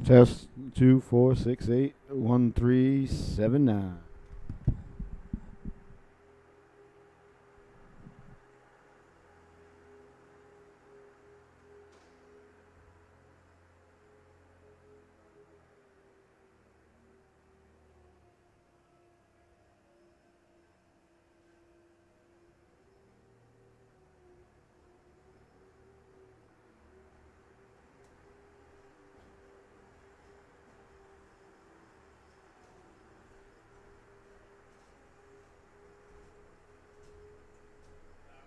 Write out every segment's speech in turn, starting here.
Test 2468139.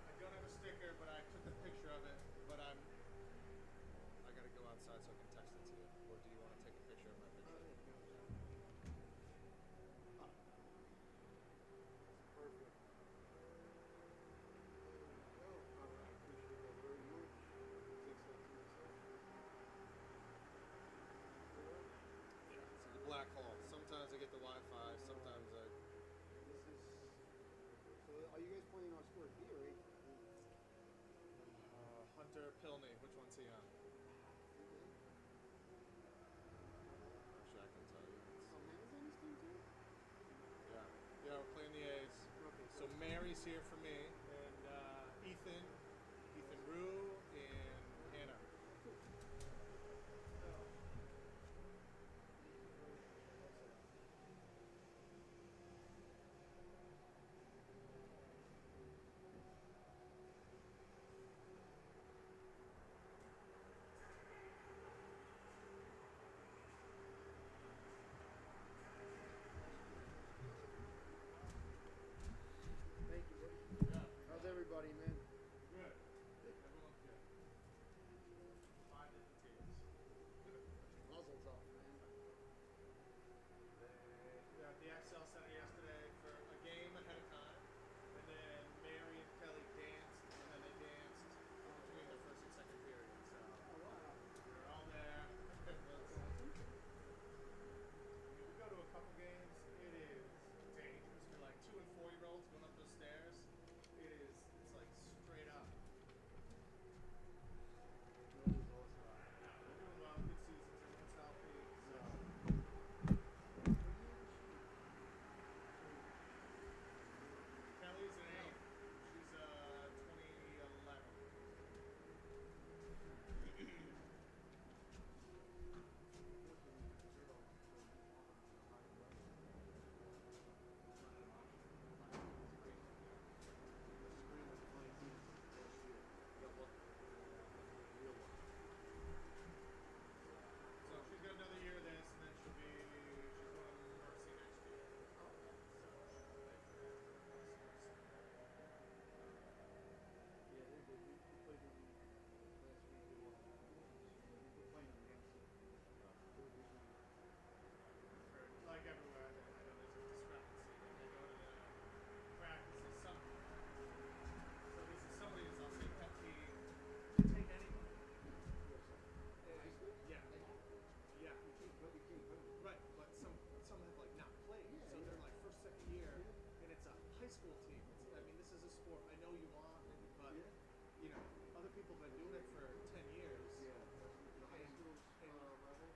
I don't have a sticker, but I took a picture of it. But I gotta go outside so I can text it to you. Or do you want to take a picture of my picture? Perfect. There we go. I appreciate that very much. Takes that to myself. Yeah. It's like a black hole. Sometimes I get the Wi-Fi. Sometimes I. This is. So, are you guys playing on sport B or A? Hunter Pilney. Which one's he on? Actually, I can tell you. Oh, Mary's on this team too? Yeah. Yeah, we're playing the A's. Okay. So Mary's here for me, and Ethan Rue, and Hannah. Cool. Thank you, buddy. Yeah. How's everybody, man? Good. Everyone's good. 5 different teams. Muzzle tough, man. We were at the Excel Center yesterday for a game ahead of time, and then Mary and Kelly danced, and then they danced in between their first and second period. So Oh, wow. we were all there. It was. Awesome. I mean, we go to a couple games. It is dangerous for like 2 and 4-year-olds going up those stairs. It is. It's like straight up. That is awesome. Yeah, they're doing well. Good seasons. Everyone's healthy. So. What year is she? Kelly's an 8. She's 2011. So she's got another year of this, and then she's going to Mercy next year. So she'll play for Mercy. Yeah, they did. We played them last week. They lost to we're playing them again soon. They're a good team. Like everywhere, I know there's a discrepancy. When they go to the practices, so this is somebody's, I'll say, pet peeve. To take anybody. High school? Yeah. High school? Yeah. You can't cover it. Right, but some have like not played, Yeah, so yeah. they're like first, second year, Yeah. and it's a high school team. I mean, this is a sport I know you want, but Yeah. you know, other people have been doing it for 10 years. Yeah, the high school level,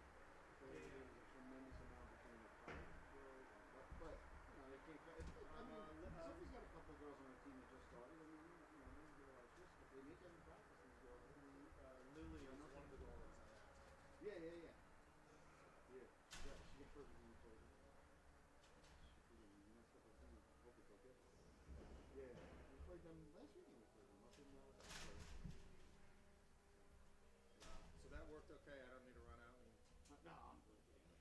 there's a tremendous amount between the college girls, but you know they can't. I mean, Sophie's got a couple of girls on her team that just started. I mean, you know, they realize this, but they make every practice. These girls. Lily is one of the goalies on that team. Yeah, yeah, yeah. Yeah, she got perfect when you told her. She messed up her thing. Hope it's okay. Yeah, we played them last weekend. We played them up in So that worked okay. I don't need to run out. No, I'm good. I appreciate it.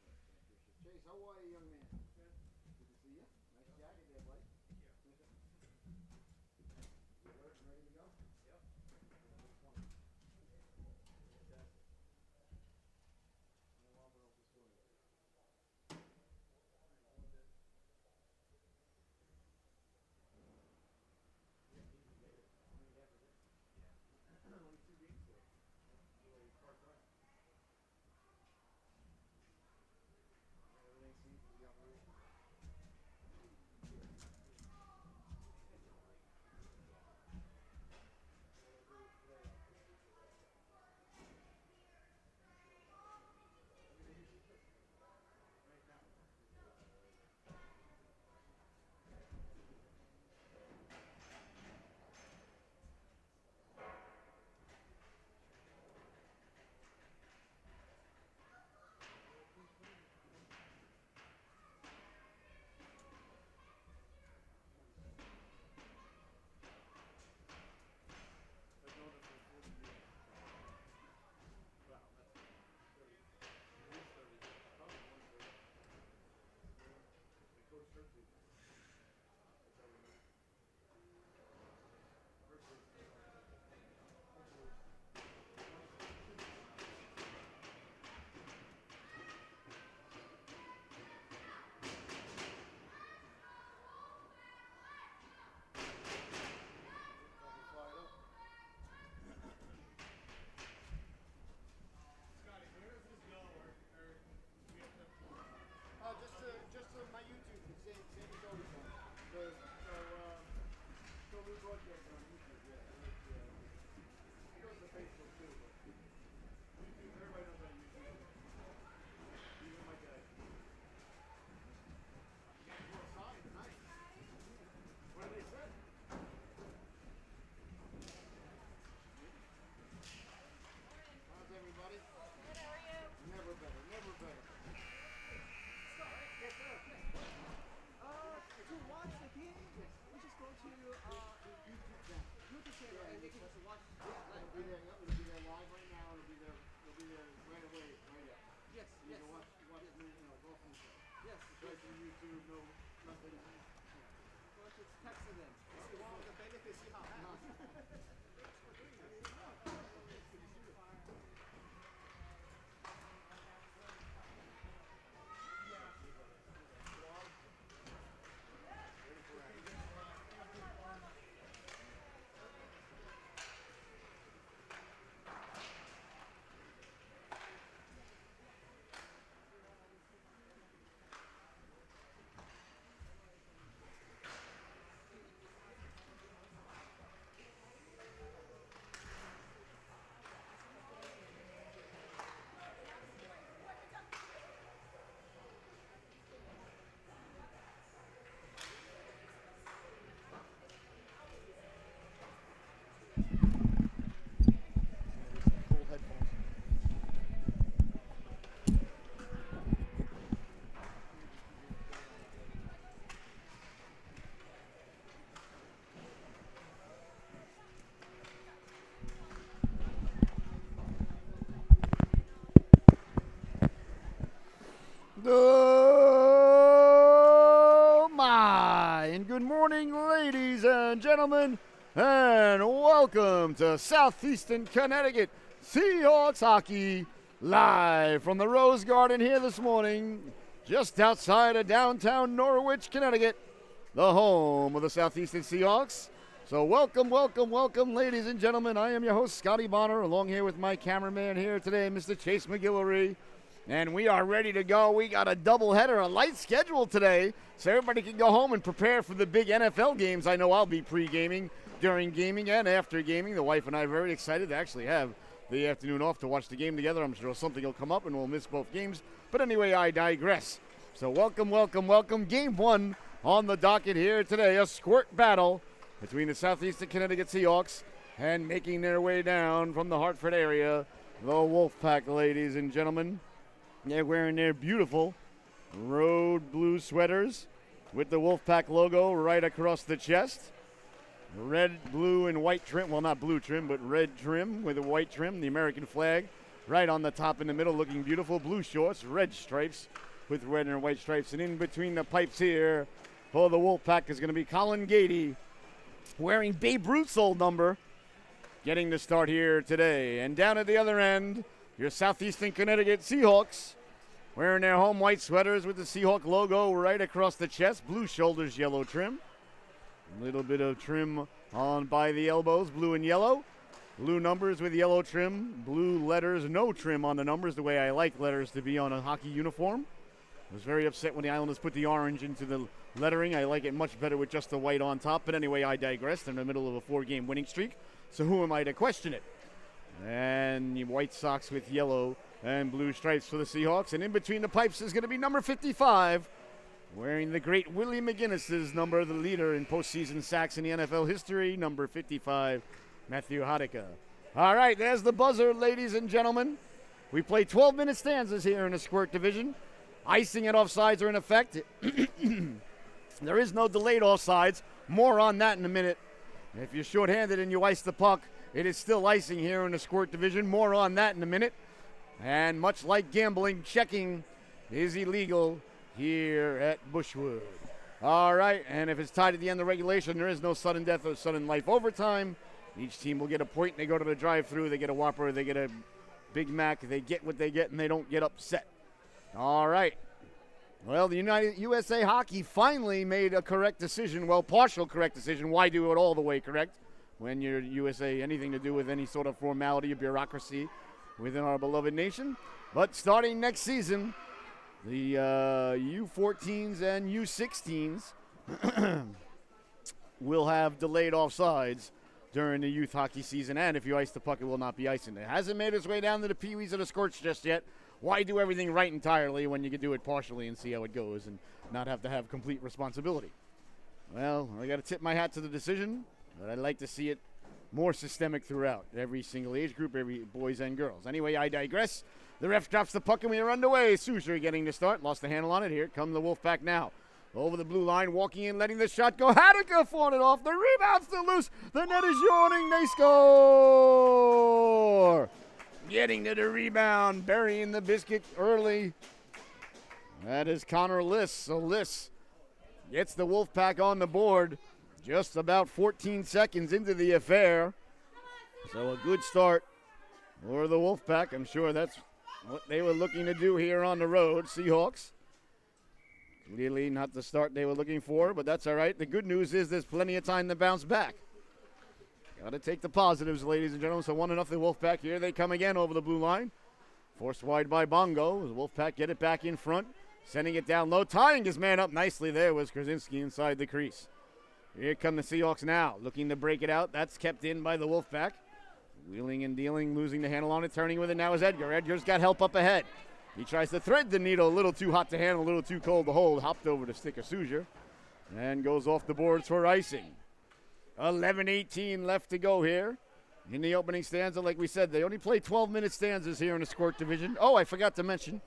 Chase, how are you, young man? Good. Good to see you. Nice jacket there, buddy. Yeah. You alert and ready to go? Yep. Number 20. Fantastic. How long else is for you? Yeah, easy day. How many half is it? Yeah. Only 2 games left. So you're part-time. Everything seems to be on same as always done. SoLu Broadcasting on YouTube, It goes to Facebook too, but YouTube, everybody knows how to use YouTube. Even my dad. You guys go outside tonight. What did they say? How's everybody? Good, how are you? Never better, never better. Yes, sir. To watch the game, we just go to YouTube channel. YouTube channel and they can just watch It'll be there. Yep, it'll be there live right now. It'll be there right away, right after. Yes, You yes, can watch me, go from the show. yes. Straight from YouTube, no, nothing. So it's just texting them. It's one of the benefits you have. Cool headphones. Oh my! And good morning, ladies and gentlemen, and welcome to Southeastern Connecticut Seahawks hockey, live from the Rose Garden here this morning, just outside of downtown Norwich, Connecticut, the home of the Southeastern Seahawks. So welcome, ladies and gentlemen. I am your host, Scotty Bonner, along here with my cameraman here today, Mr. Chase McGillery. And we are ready to go. We got a doubleheader, a light schedule today, so everybody can go home and prepare for the big NFL games. I know I'll be pre-gaming, during gaming, and after gaming. The wife and I are very excited to actually have the afternoon off to watch the game together. I'm sure something will come up and we'll miss both games. But anyway, I digress. So welcome. Game one on the docket here today, a squirt battle between the Southeastern Connecticut Seahawks and making their way down from the Hartford area, the Wolfpack, ladies and gentlemen. They're wearing their beautiful road blue sweaters with the Wolfpack logo right across the chest. Red, blue, and white trim. Well, not blue trim, but red trim with a white trim. The American flag right on the top in the middle, looking beautiful. Blue shorts, red stripes with red and white stripes. And in between the pipes here for the Wolfpack is going to be Colin Gady, wearing Babe Ruth's old number, getting the start here today. And down at the other end, your Southeastern Connecticut Seahawks, wearing their home white sweaters with the Seahawk logo right across the chest, blue shoulders, yellow trim. A little bit of trim on by the elbows, blue and yellow. Blue numbers with yellow trim, blue letters, no trim on the numbers, the way I like letters to be on a hockey uniform. I was very upset when the Islanders put the orange into the lettering. I like it much better with just the white on top. But anyway, I digress. They're in the middle of a 4-game winning streak, so who am I to question it? And the white socks with yellow and blue stripes for the Seahawks. And in between the pipes is going to be number 55, wearing the great Willie McGinnis's number, the leader in postseason sacks in the NFL history, number 55, Matthew Hadika. All right, there's the buzzer, ladies and gentlemen. We play 12-minute stanzas here in the squirt division. Icing and offsides are in effect. There is no delayed offsides. More on that in a minute. If you're shorthanded and you ice the puck, it is still icing here in the squirt division. More on that in a minute. And much like gambling, checking is illegal here at Bushwood. All right, and if it's tied at the end of regulation, there is no sudden death or sudden life overtime. Each team will get a point, and they go to the drive-thru. They get a Whopper, they get a Big Mac. They get what they get, and they don't get upset. All right. Well, the USA Hockey finally made a correct decision. Well, partial correct decision. Why do it all the way correct when you're USA, anything to do with any sort of formality or bureaucracy within our beloved nation? But starting next season, The U14s and U16s will have delayed offsides during the youth hockey season, and if you ice the puck, it will not be icing. It hasn't made its way down to the Pee-wees or the Scorch just yet. Why do everything right entirely when you can do it partially and see how it goes and not have to have complete responsibility? Well, I got to tip my hat to the decision, but I'd like to see it more systemic throughout every single age group, every boys and girls. Anyway, I digress. The ref drops the puck and we are underway. Sousa getting the start, lost the handle on it. Here come the Wolfpack now. Over the blue line, walking in, letting the shot go. Hadaka fought it off. The rebound's still loose. The net is yawning. They score. Getting to the rebound, burying the biscuit early. That is Connor Liss. So Liss gets the Wolfpack on the board just about 14 seconds into the affair. So a good start for the Wolfpack. I'm sure that's what they were looking to do here on the road. Seahawks. Clearly not the start they were looking for, but that's all right. The good news is there's plenty of time to bounce back. Got to take the positives, ladies and gentlemen. So 1-0 the Wolfpack. Here they come again over the blue line. Forced wide by Bongo. The Wolfpack get it back in front. Sending it down low. Tying his man up nicely there was Krasinski inside the crease. Here come the Seahawks now. Looking to break it out. That's kept in by the Wolfpack. Wheeling and dealing, losing the handle on it. Turning with it now is Edgar. Edgar's got help up ahead. He tries to thread the needle, a little too hot to handle, a little too cold to hold. Hopped over to stick of Sousa and goes off the boards for icing. 11:18 left to go here in the opening stanza. Like we said, they only play 12-minute stanzas here in the Squirt Division. Oh, I forgot to mention,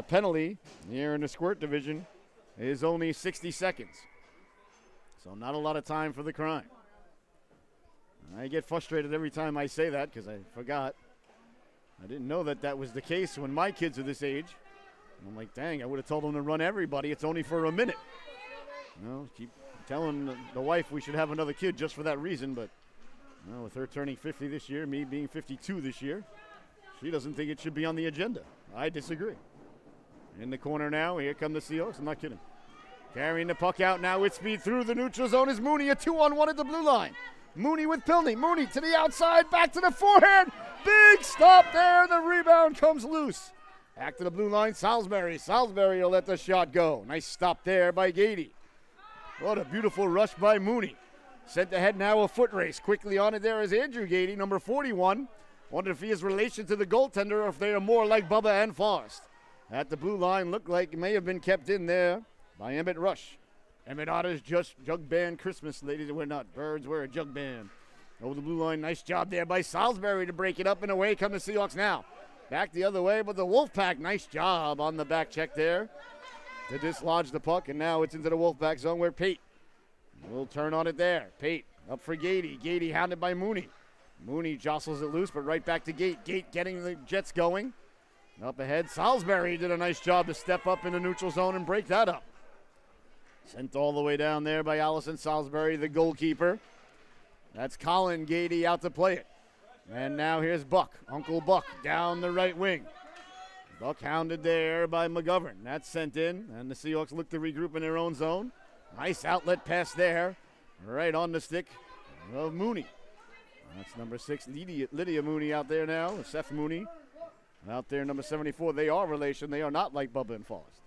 penalty here in the Squirt Division is only 60 seconds. So not a lot of time for the crime. I get frustrated every time I say that because I forgot. I didn't know that that was the case when my kids are this age. I'm like, dang, I would have told them to run everybody. It's only for a minute. Keep telling the wife we should have another kid just for that reason. But with her turning 50 this year, me being 52 this year, she doesn't think it should be on the agenda. I disagree. In the corner now, here come the Seahawks. I'm not kidding. Carrying the puck out now with speed through the neutral zone is Mooney. A 2-on-1 at the blue line. Mooney with Pilney. Mooney to the outside, back to the forehand. Big stop there. The rebound comes loose. Back to the blue line, Salisbury. Salisbury will let the shot go. Nice stop there by Gady. What a beautiful rush by Mooney. Sent ahead now a foot race. Quickly on it there is Andrew Gady, number 41. Wondered if he has relation to the goaltender or if they are more like Bubba and Forrest. At the blue line, looked like it may have been kept in there by Emmett Rush. Emmett Otter's just jug band Christmas, ladies. We're not birds, we're a jug band. Over the blue line, nice job there by Salisbury to break it up, and away come the Seahawks now. Back the other way, but the Wolfpack, nice job on the back check there to dislodge the puck, and now it's into the Wolfpack zone where Pate will turn on it there. Pate up for Gady. Gady hounded by Mooney. Mooney jostles it loose, but right back to Gate. Gate getting the Jets going. Up ahead, Salisbury did a nice job to step up in the neutral zone and break that up. Sent all the way down there by Allison Salisbury, the goalkeeper. That's Colin Gady out to play it. And now here's Buck, Uncle Buck, down the right wing. Buck hounded there by McGovern. That's sent in, and the Seahawks look to regroup in their own zone. Nice outlet pass there, right on the stick of Mooney. That's number 6, Lydia Mooney out there now, Seth Mooney. Out there, number 74. They are relation. They are not like Bubba and Forrest.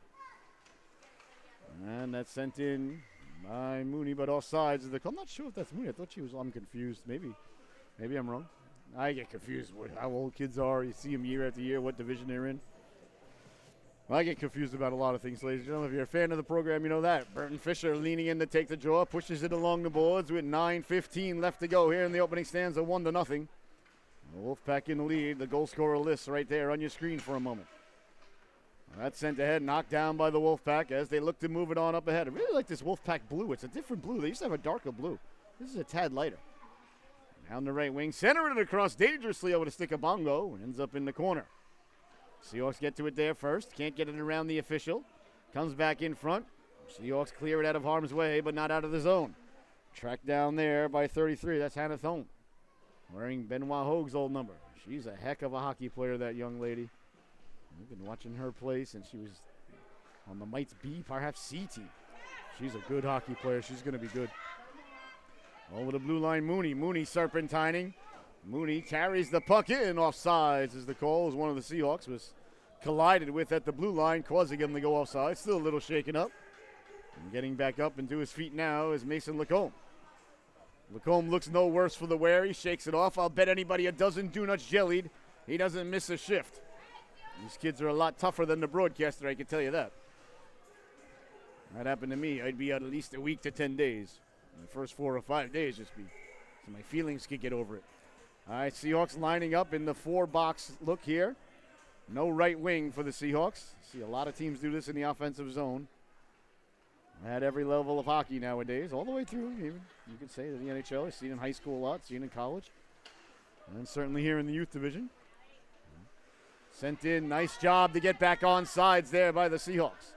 And that's sent in by Mooney, but off sides of the call. I'm not sure if that's Mooney. I thought she was. I'm confused. Maybe I'm wrong. I get confused with how old kids are. You see them year after year, what division they're in. I get confused about a lot of things, ladies and gentlemen. If you're a fan of the program, you know that. Burton Fisher leaning in to take the draw, pushes it along the boards with 9:15 left to go here in the opening stanza, 1-0. The Wolfpack in the lead. The goal scorer list right there on your screen for a moment. That's sent ahead, knocked down by the Wolfpack as they look to move it on up ahead. I really like this Wolfpack blue. It's a different blue. They used to have a darker blue. This is a tad lighter. Down the right wing, centering it across dangerously over the stick of Bongo, and ends up in the corner. Seahawks get to it there first. Can't get it around the official. Comes back in front. Seahawks clear it out of harm's way, but not out of the zone. Tracked down there by 33. That's Hannah Thone, wearing Benoit Hogue's old number. She's a heck of a hockey player, that young lady. We've been watching her play since she was on the Mites B, perhaps C team. She's a good hockey player. She's going to be good. Over the blue line, Mooney. Mooney serpentining. Mooney carries the puck in. Offsides is the call, as one of the Seahawks was collided with at the blue line, causing him to go offside. Still a little shaken up. And getting back up and to his feet now is Mason Lacombe. Lacombe looks no worse for the wear. He shakes it off. I'll bet anybody a dozen donuts jellied, he doesn't miss a shift. These kids are a lot tougher than the broadcaster, I can tell you that. That happened to me. I'd be out at least a week to 10 days. The first 4 or 5 days just be so my feelings could get over it. All right, Seahawks lining up in the 4-box look here. No right wing for the Seahawks. See a lot of teams do this in the offensive zone. At every level of hockey nowadays, all the way through, even you could say, to the NHL. I've seen it in high school a lot, seen it in college, and certainly here in the youth division. Sent in, nice job to get back on sides there by the Seahawks.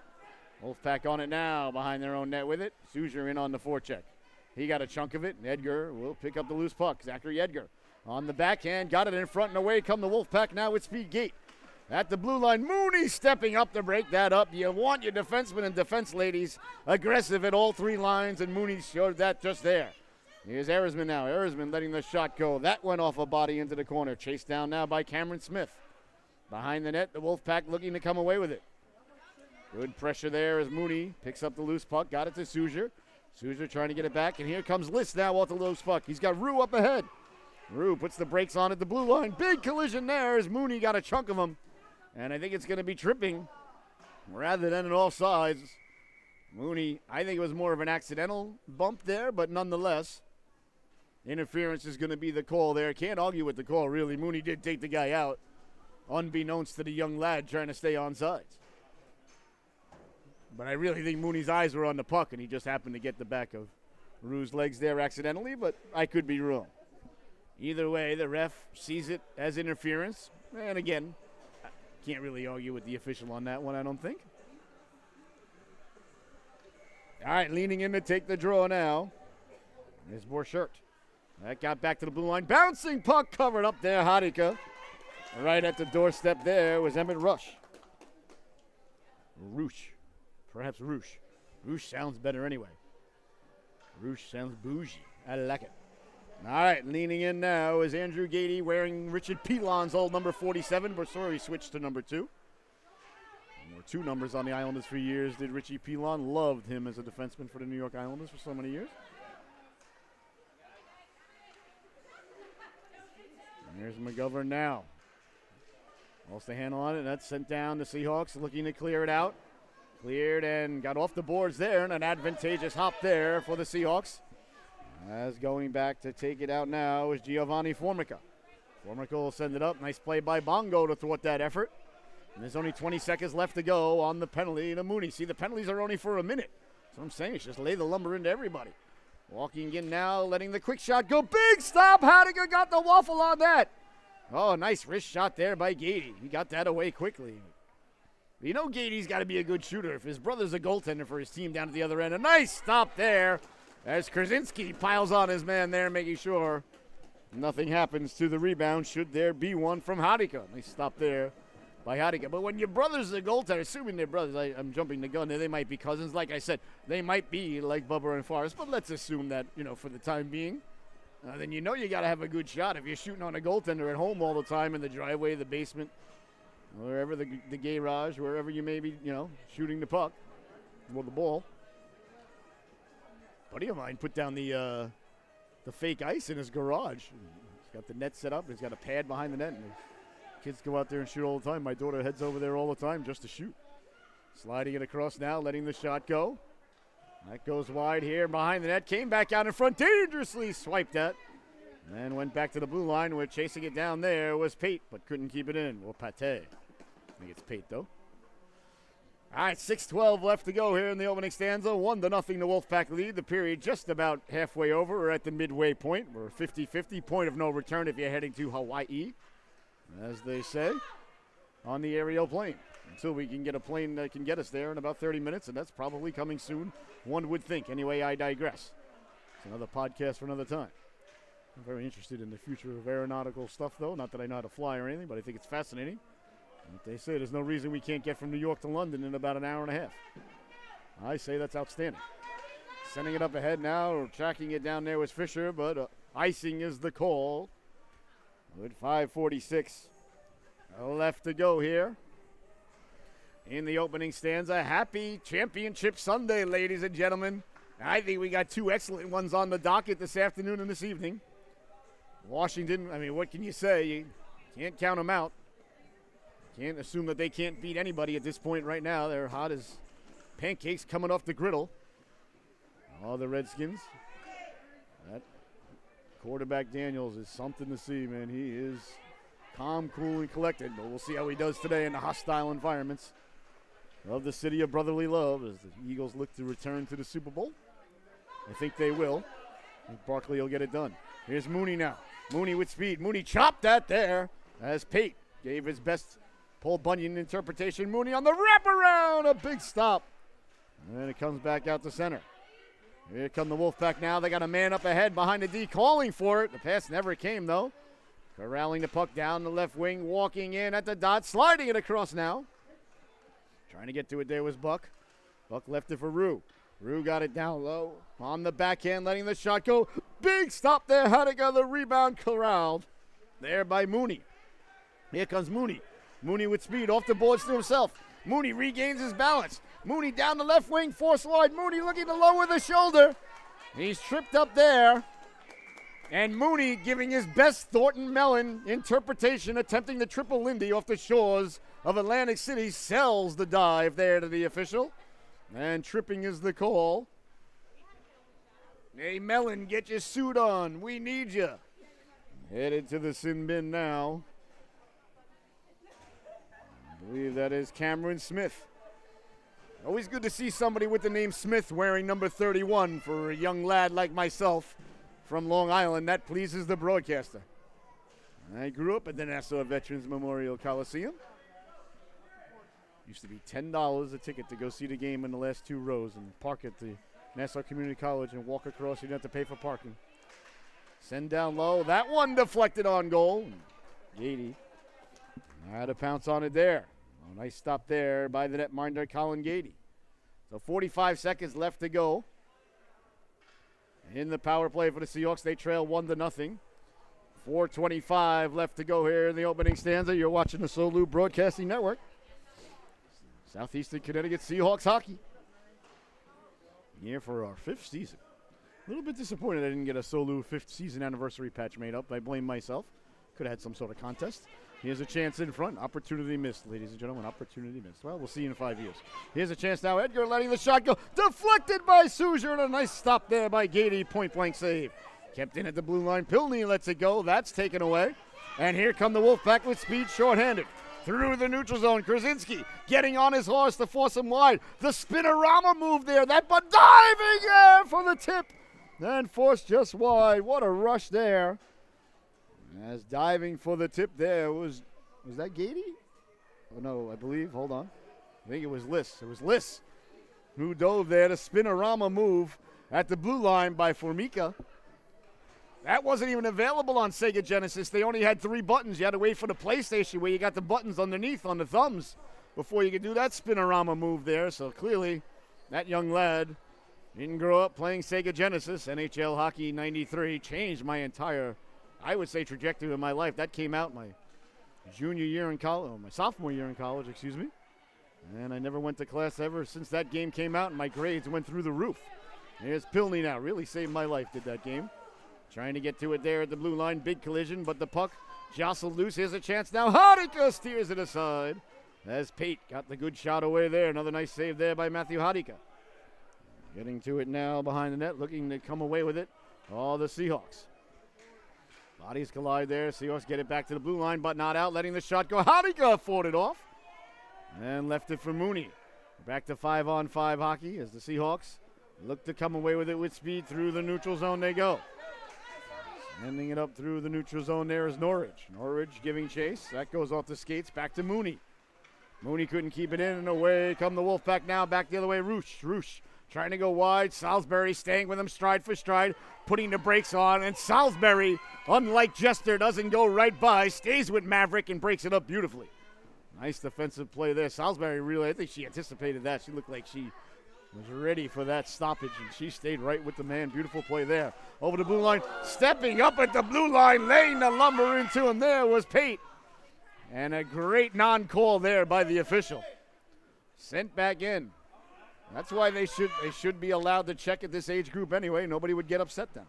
Wolfpack on it now, behind their own net with it. Souzer in on the forecheck. He got a chunk of it, and Edgar will pick up the loose puck. Zachary Edgar on the backhand, got it in front and away come the Wolfpack now with Speed Gate. At the blue line, Mooney stepping up to break that up. You want your defensemen and defense ladies aggressive at all 3 lines, and Mooney showed that just there. Here's Erisman now. Erisman letting the shot go. That went off a body into the corner. Chased down now by Cameron Smith. Behind the net, the Wolfpack looking to come away with it. Good pressure there as Mooney picks up the loose puck. Got it to Souzer. Souzer trying to get it back, and here comes List now off the loose puck. He's got Rue up ahead. Rue puts the brakes on at the blue line. Big collision there as Mooney got a chunk of him. And I think it's going to be tripping rather than an offsides. Mooney, I think it was more of an accidental bump there, but nonetheless, interference is going to be the call there. Can't argue with the call, really. Mooney did take the guy out, unbeknownst to the young lad trying to stay on sides. But I really think Mooney's eyes were on the puck, and he just happened to get the back of Rue's legs there accidentally, but I could be wrong. Either way, the ref sees it as interference, and again, can't really argue with the official on that one, I don't think. All right, leaning in to take the draw now. There's Borchert. That got back to the blue line. Bouncing puck covered up there, Hadika. Right at the doorstep there was Emmett Rush. Roosh. Perhaps Roosh. Roosh sounds better anyway. Roosh sounds bougie. I like it. All right, leaning in now is Andrew Gady wearing Richard Pilon's old number 47. Borsori switched to number 2. There were 2 numbers on the Islanders for years. Did Richie Pilon. Loved him as a defenseman for the New York Islanders for so many years. And here's McGovern now. Lost the handle on it, and that's sent down to Seahawks, looking to clear it out. Cleared and got off the boards there, and an advantageous hop there for the Seahawks. As going back to take it out now is Giovanni Formica. Formica will send it up. Nice play by Bongo to thwart that effort. And there's only 20 seconds left to go on the penalty to Mooney. See, the penalties are only for a minute. That's what I'm saying. It's just lay the lumber into everybody. Walking in now, letting the quick shot go. Big stop. Hadiger got the waffle on that. Oh, nice wrist shot there by Gady. He got that away quickly. You know Gady's got to be a good shooter if his brother's a goaltender for his team down at the other end. A nice stop there as Krasinski piles on his man there, making sure nothing happens to the rebound should there be one from Hadika. Nice stop there by Hadika. But when your brother's a goaltender, assuming they're brothers, I'm jumping the gun there, they might be cousins. Like I said, they might be like Bubba and Forrest, but let's assume that, for the time being. Then you got to have a good shot. If you're shooting on a goaltender at home all the time in the driveway, the basement, wherever the garage, wherever you may be, shooting the puck or the ball. Buddy of mine put down the fake ice in his garage. He's got the net set up. He's got a pad behind the net. And kids go out there and shoot all the time. My daughter heads over there all the time just to shoot. Sliding it across now, letting the shot go. That goes wide here behind the net. Came back out in front, dangerously swiped at. And then went back to the blue line where chasing it down there was Pate, but couldn't keep it in. Well, Pate. I think it's Pate, though. All right, 6:12 left to go here in the opening stanza. 1-0 the Wolfpack lead. The period just about halfway over. We're at the midway point. We're 50-50. Point of no return if you're heading to Hawaii, as they say, on the aerial plane. Until we can get a plane that can get us there in about 30 minutes, and that's probably coming soon, one would think. Anyway, I digress. It's another podcast for another time. I'm very interested in the future of aeronautical stuff, though. Not that I know how to fly or anything, but I think it's fascinating. Like they say, there's no reason we can't get from New York to London in about an hour and a half. I say that's outstanding. Sending it up ahead now, tracking it down there was Fisher, but icing is the call. With 5:46 left to go here in the opening stanza. Happy Championship Sunday, ladies and gentlemen. I think we got two excellent ones on the docket this afternoon and this evening. Washington, I mean, what can you say? You can't count them out. Can't assume that they can't beat anybody at this point right now. They're hot as pancakes coming off the griddle. All the Redskins. That quarterback Daniels is something to see, man. He is calm, cool, and collected, but we'll see how he does today in the hostile environments of the city of brotherly love as the Eagles look to return to the Super Bowl. I think they will. I think Barkley will get it done. Here's Mooney now. Mooney with speed. Mooney chopped that there as Pate gave his best Paul Bunyan interpretation. Mooney on the wraparound, a big stop. And then it comes back out to center. Here come the Wolfpack now. They got a man up ahead behind the D calling for it. The pass never came, though. Corralling the puck down the left wing, walking in at the dot, sliding it across now. Trying to get to it there was Buck. Buck left it for Rue. Rue got it down low on the backhand, letting the shot go. Big stop there. Hadiga, the rebound corralled there by Mooney. Here comes Mooney. Mooney with speed off the boards to himself. Mooney regains his balance. Mooney down the left wing, force wide. Mooney looking to lower the shoulder. He's tripped up there. And Mooney giving his best Thornton Mellon interpretation, attempting the triple Lindy off the shores of Atlantic City, sells the dive there to the official. And tripping is the call. Hey, Mellon, get your suit on. We need you. Headed to the sin bin now. I believe that is Cameron Smith. Always good to see somebody with the name Smith wearing number 31 for a young lad like myself from Long Island. That pleases the broadcaster. I grew up at the Nassau Veterans Memorial Coliseum. Used to be $10 a ticket to go see the game in the last two rows and park at the Nassau Community College and walk across. You didn't have to pay for parking. Send down low. That one deflected on goal. Gady had to pounce on it there. Oh, nice stop there by the netminder, Colin Gady. So 45 seconds left to go. In the power play for the Seahawks, they trail 1-0. 4:25 left to go here in the opening stanza. You're watching the SoLu Broadcasting Network. Southeastern Connecticut Seahawks hockey. Here for our 5th season. A little bit disappointed I didn't get a SoLu 5th season anniversary patch made up. I blame myself. Could have had some sort of contest. Here's a chance in front. Opportunity missed, ladies and gentlemen. Opportunity missed. Well, we'll see you in 5 years. Here's a chance now. Edgar letting the shot go. Deflected by Souger, and a nice stop there by Gady. Point-blank save. Kept in at the blue line. Pilney lets it go. That's taken away. And here come the Wolfpack with speed, shorthanded. Through the neutral zone. Krasinski getting on his horse to force him wide. The spinorama move there. That but diving there for the tip. And forced just wide. What a rush there. As diving for the tip there was that Gady? Oh, no, I believe. Hold on. I think it was Liss. It was Liss who dove there. The spinorama move at the blue line by Formica. That wasn't even available on Sega Genesis. They only had 3 buttons. You had to wait for the PlayStation where you got the buttons underneath on the thumbs before you could do that spinorama move there. So clearly that young lad didn't grow up playing Sega Genesis. NHL Hockey 93 changed my entire, I would say, trajectory of my life. That came out my junior year in college, my sophomore year in college, excuse me. And I never went to class ever since that game came out, and my grades went through the roof. Here's Pilney now. Really saved my life, did that game. Trying to get to it there at the blue line. Big collision, but the puck jostled loose. Here's a chance now. Hadika steers it aside as Pate got the good shot away there. Another nice save there by Matthew Hadika. Getting to it now behind the net, looking to come away with it. All the Seahawks. Bodies collide there. Seahawks get it back to the blue line, but not out. Letting the shot go. Hadika fought it off and left it for Mooney. Back to 5-on-5 hockey as the Seahawks look to come away with it with speed. Through the neutral zone they go. Ending it up through the neutral zone there is Norridge. Norridge giving chase. That goes off the skates. Back to Mooney. Mooney couldn't keep it in, and away come the Wolfpack now. Back the other way. Roosh trying to go wide. Salisbury staying with him stride for stride, putting the brakes on. And Salisbury, unlike Jester, doesn't go right by. Stays with Maverick and breaks it up beautifully. Nice defensive play there. Salisbury really, I think she anticipated that. She looked like she was ready for that stoppage, and she stayed right with the man. Beautiful play there. Over the blue line, stepping up at the blue line, laying the lumber into him. There was Pate. And a great non-call there by the official. Sent back in. That's why they should be allowed to check at this age group anyway. Nobody would get upset then.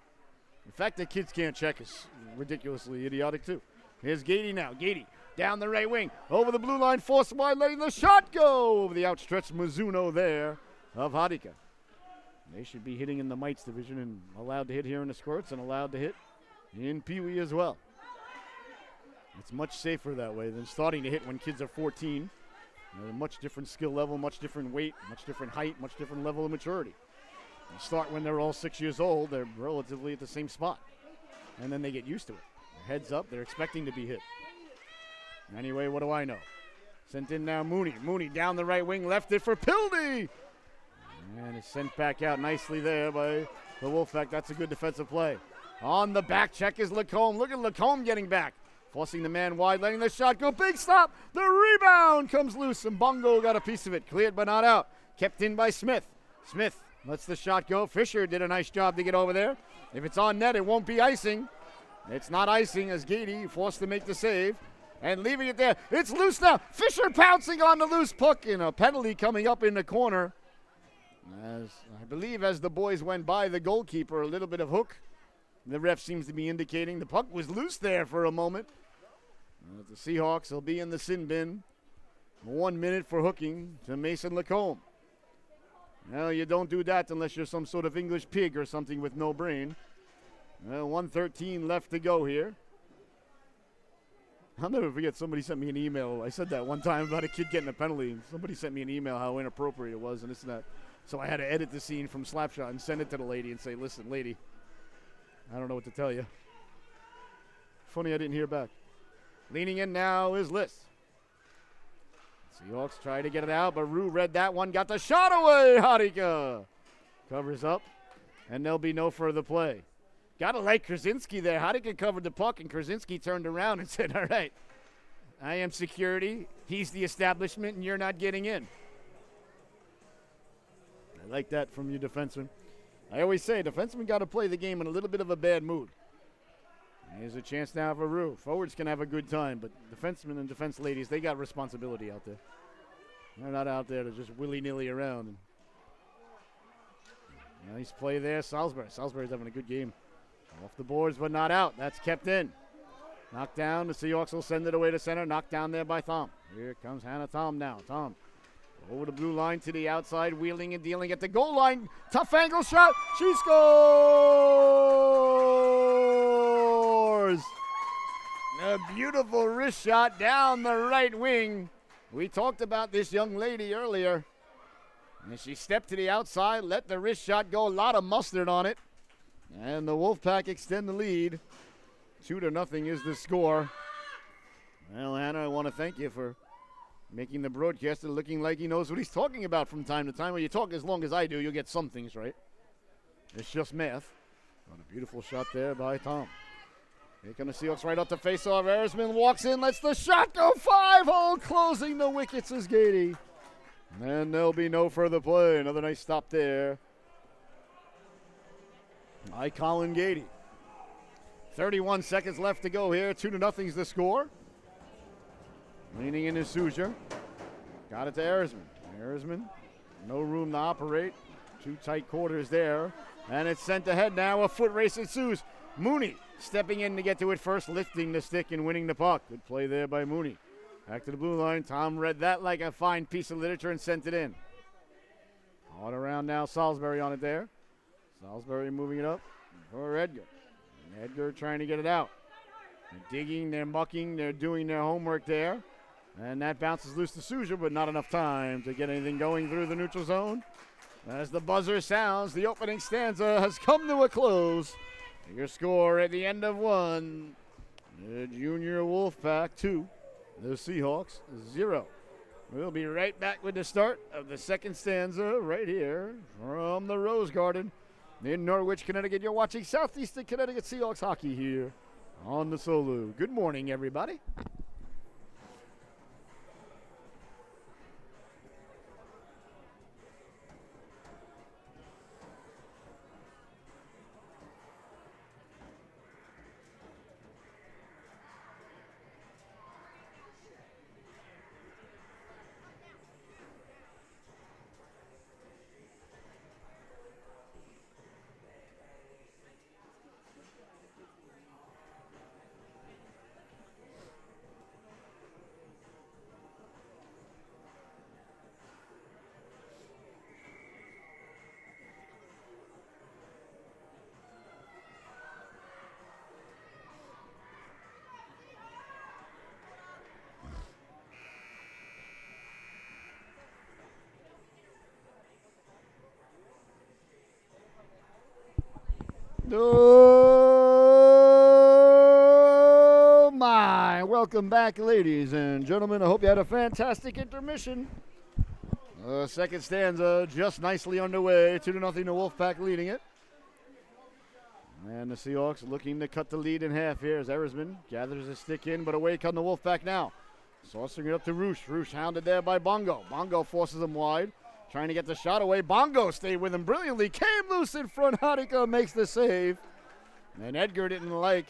The fact that kids can't check is ridiculously idiotic too. Here's Gady now. Gady down the right wing. Over the blue line, forced wide, letting the shot go over the outstretched Mizuno there of Hadika. They should be hitting in the Mites division and allowed to hit here in the Squirts and allowed to hit in Pee Wee as well. It's much safer that way than starting to hit when kids are 14. They're a much different skill level, much different weight, much different height, much different level of maturity. They start when they're all 6 years old. They're relatively at the same spot. And then they get used to it. Their heads up. They're expecting to be hit. Anyway, what do I know? Sent in now Mooney. Mooney down the right wing, left it for Pildy. And it's sent back out nicely there by the Wolfpack. That's a good defensive play. On the back check is Lacombe. Look at Lacombe getting back. Forcing the man wide, letting the shot go. Big stop. The rebound comes loose, and Bongo got a piece of it. Cleared but not out. Kept in by Smith. Smith lets the shot go. Fisher did a nice job to get over there. If it's on net, it won't be icing. It's not icing as Gady forced to make the save. And leaving it there. It's loose now. Fisher pouncing on the loose puck, and a penalty coming up in the corner. As I believe as the boys went by the goalkeeper, a little bit of hook. The ref seems to be indicating the puck was loose there for a moment. The Seahawks will be in the sin bin. 1 minute for hooking to Mason Lacombe. Well, you don't do that unless you're some sort of English pig or something with no brain. 1:13 left to go here. I'll never forget, somebody sent me an email. I said that one time about a kid getting a penalty. And somebody sent me an email how inappropriate it was and this and that. So I had to edit the scene from Slapshot and send it to the lady and say, listen, lady, I don't know what to tell you. Funny I didn't hear back. Leaning in now is Liss. Seahawks try to get it out, but Rue read that one, got the shot away. Hadika covers up, and there'll be no further play. Gotta like Krasinski there. Hadika covered the puck, and Krasinski turned around and said, all right, I am security, he's the establishment, and you're not getting in. I like that from you defenseman. I always say defensemen got to play the game in a little bit of a bad mood. Here's a chance now for Rue. Forwards can have a good time, but defensemen and defense ladies, they got responsibility out there. They're not out there to just willy-nilly around. Nice play there, Salisbury. Salisbury's having a good game. Off the boards, but not out. That's kept in. Knocked down. The Seahawks will send it away to center. Knocked down there by Thom. Here comes Hannah Thom now. Thom over the blue line to the outside, wheeling and dealing at the goal line. Tough angle shot. She scores! A beautiful wrist shot down the right wing. We talked about this young lady earlier. And she stepped to the outside, let the wrist shot go. A lot of mustard on it. And the Wolfpack extend the lead. 2-0 is the score. Well, Hannah, I want to thank you for making the broadcaster looking like he knows what he's talking about from time to time. When you talk as long as I do, you'll get some things right. It's just math. What a beautiful shot there by Thom. Here come the Seahawks right up the face-off. Erisman walks in, lets the shot go. 5-hole, closing the wickets is Gady. And there'll be no further play. Another nice stop there by Colin Gady. 31 seconds left to go here. 2-0 is the score. Leaning into Souza. Got it to Erisman. Erisman, no room to operate. Two tight quarters there. And it's sent ahead now. A foot race ensues. Mooney stepping in to get to it first, lifting the stick and winning the puck. Good play there by Mooney. Back to the blue line. Thom read that like a fine piece of literature and sent it in. On around now. Salisbury on it there. Salisbury moving it up for Edgar. And Edgar trying to get it out. They're digging, they're mucking, they're doing their homework there. And that bounces loose to Souza, but not enough time to get anything going through the neutral zone. As the buzzer sounds, the opening stanza has come to a close. Your score at the end of one, the Junior Wolfpack 2, the Seahawks 0. We'll be right back with the start of the second stanza right here from the Rose Garden in Norwich, Connecticut. You're watching Southeastern Connecticut Seahawks hockey here on the SoLu. Good morning, everybody. Oh my! Welcome back, ladies and gentlemen. I hope you had a fantastic intermission. Second stanza just nicely underway. 2-0, the Wolfpack leading it. And the Seahawks looking to cut the lead in half here as Erisman gathers a stick in, but away come the Wolfpack now. Saucering it up to Roosh. Roosh hounded there by Bongo. Bongo forces him wide, trying to get the shot away. Bongo stayed with him brilliantly. Came loose in front. Hanukkah makes the save. And Edgar didn't like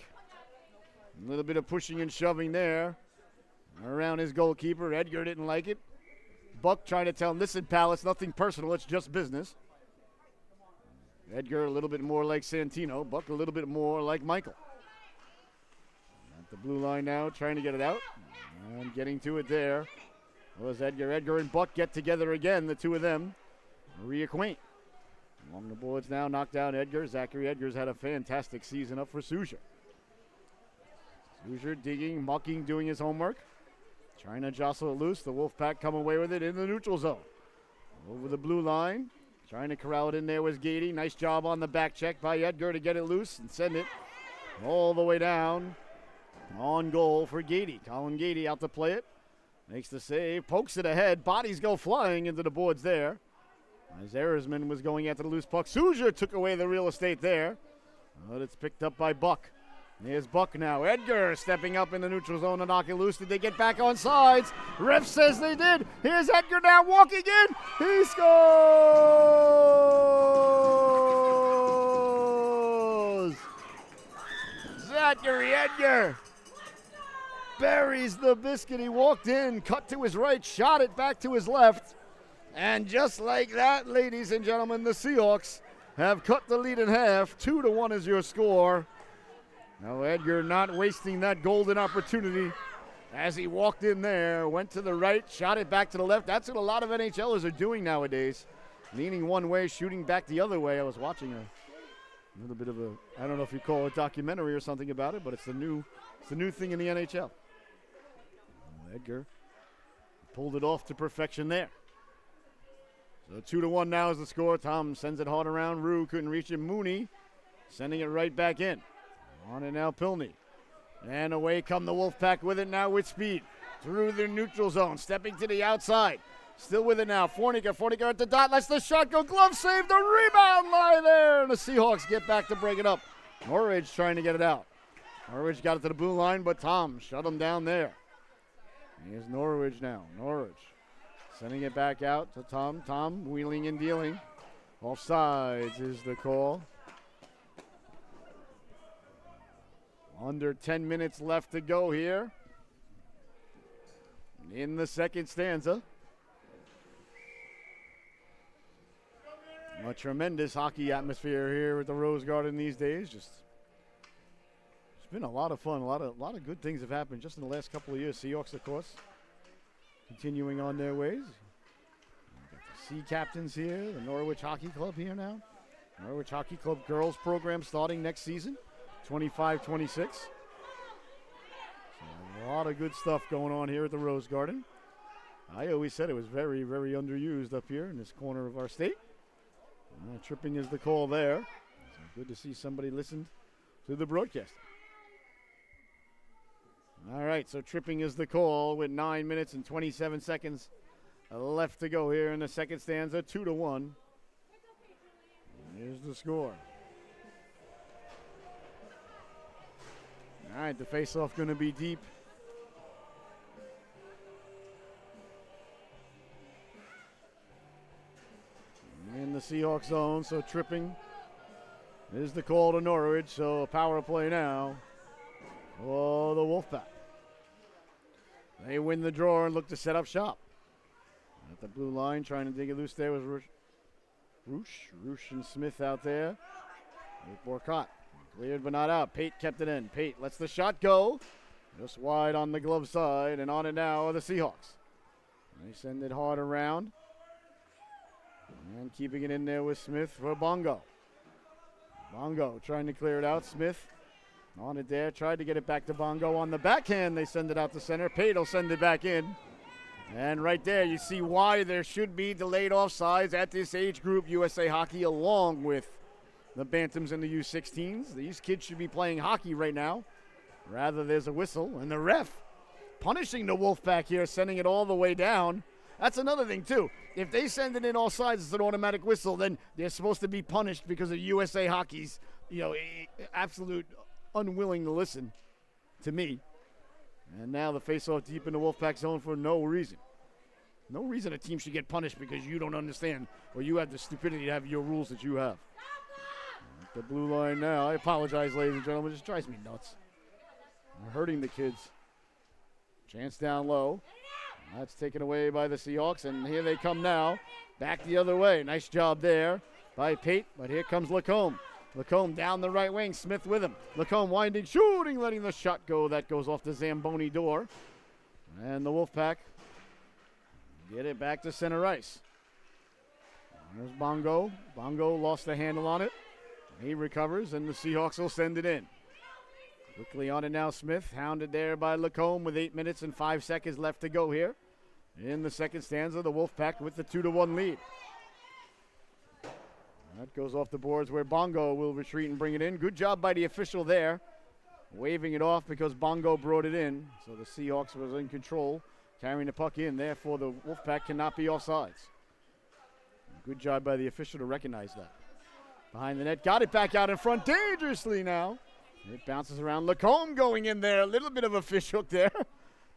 a little bit of pushing and shoving there around his goalkeeper. Edgar didn't like it. Buck trying to tell him, listen, pal, it's nothing personal. It's just business. Edgar a little bit more like Santino. Buck a little bit more like Michael. At the blue line now, trying to get it out. And getting to it there was Edgar. Edgar and Buck get together again, the two of them reacquaint. Along the boards now, knocked down Edgar. Zachary Edgar's had a fantastic season up for Souza. Souza digging, mucking, doing his homework. Trying to jostle it loose. The Wolfpack come away with it in the neutral zone. Over the blue line. Trying to corral it in there was Gady. Nice job on the back check by Edgar to get it loose and send it all the way down. On goal for Gady. Colin Gady out to play it. Makes the save. Pokes it ahead. Bodies go flying into the boards there. As Erisman was going after the loose puck. Souza took away the real estate there. But it's picked up by Buck. Here's Buck now. Edgar stepping up in the neutral zone to knock it loose. Did they get back on sides? Ref says they did. Here's Edgar now walking in. He scores! Zachary Edgar buries the biscuit. He walked in, cut to his right, shot it back to his left. And just like that, ladies and gentlemen, the Seahawks have cut the lead in half. 2-1 is your score. Now Edgar not wasting that golden opportunity as he walked in there, went to the right, shot it back to the left. That's what a lot of NHLers are doing nowadays. Leaning one way, shooting back the other way. I was watching a little bit of a, I don't know if you call it a documentary or something about it, but it's the new thing in the NHL. Edgar pulled it off to perfection there. So 2-1 now is the score. Tom sends it hard around. Rue couldn't reach it. Mooney sending it right back in. On it now, Pilney. And away come the Wolfpack with it now with speed. Through the neutral zone, stepping to the outside. Still with it now. Forniker at the dot. Lets the shot go. Glove save. The rebound lie there. And the Seahawks get back to break it up. Norridge trying to get it out. Norridge got it to the blue line, but Tom shut him down there. Here's Norridge now. Norridge sending it back out to Tom. Tom wheeling and dealing. Offsides is the call. Under 10 minutes left to go here in the second stanza. A tremendous hockey atmosphere here at the Rose Garden these days. It's been a lot of fun. A lot of good things have happened just in the last couple of years. Seahawks, of course, continuing on their ways. We've got the Sea Captains here, the Norwich Hockey Club here now. Norwich Hockey Club girls program starting next season. 25-26. So a lot of good stuff going on here at the Rose Garden. I always said it was very, very underused up here in this corner of our state. Tripping is the call there. So good to see somebody listen to the broadcast. All right, so tripping is the call with 9 minutes and 27 seconds left to go here in the second stanza. 2-1. Here's the score. All right, the face-off going to be deep. In the Seahawks zone, so tripping is the call to Norwich. So a power play now for the Wolfpack. They win the draw and look to set up shop. At the blue line, trying to dig it loose there was Roosh and Smith out there. With Borcott. Cleared but not out. Pate kept it in. Pate lets the shot go. Just wide on the glove side. And on it now are the Seahawks. They send it hard around. And keeping it in there with Smith for Bongo. Bongo trying to clear it out. Smith on it there. Tried to get it back to Bongo on the backhand. They send it out to center. Pate will send it back in. And right there you see why there should be delayed offsides at this age group. USA Hockey along with the Bantams and the U16s. These kids should be playing hockey right now. Rather, there's a whistle, and the ref punishing the Wolfpack here, sending it all the way down. That's another thing, too. If they send it in all sides as an automatic whistle, then they're supposed to be punished because of USA Hockey's, absolute unwilling to listen to me. And now the face-off deep in the Wolfpack zone for no reason. No reason a team should get punished because you don't understand or you have the stupidity to have your rules that you have. At the blue line now. I apologize, ladies and gentlemen. It just drives me nuts. They're hurting the kids. Chance down low. That's taken away by the Seahawks, and here they come now. Back the other way. Nice job there by Pate, but here comes Lacombe. Lacombe down the right wing. Smith with him. Lacombe winding, shooting, letting the shot go. That goes off the Zamboni door. And the Wolfpack get it back to center ice. There's Bongo. Bongo lost the handle on it. He recovers, and the Seahawks will send it in. Quickly on it now, Smith, hounded there by Lacombe with 8 minutes and 5 seconds left to go here. In the second stanza, the Wolfpack with the 2-1 lead. That goes off the boards where Bongo will retreat and bring it in. Good job by the official there, waving it off because Bongo brought it in. So the Seahawks was in control, carrying the puck in. Therefore, the Wolfpack cannot be offsides. Good job by the official to recognize that. Behind the net, got it back out in front dangerously now. It bounces around. Lacombe going in there. A little bit of a fish hook there.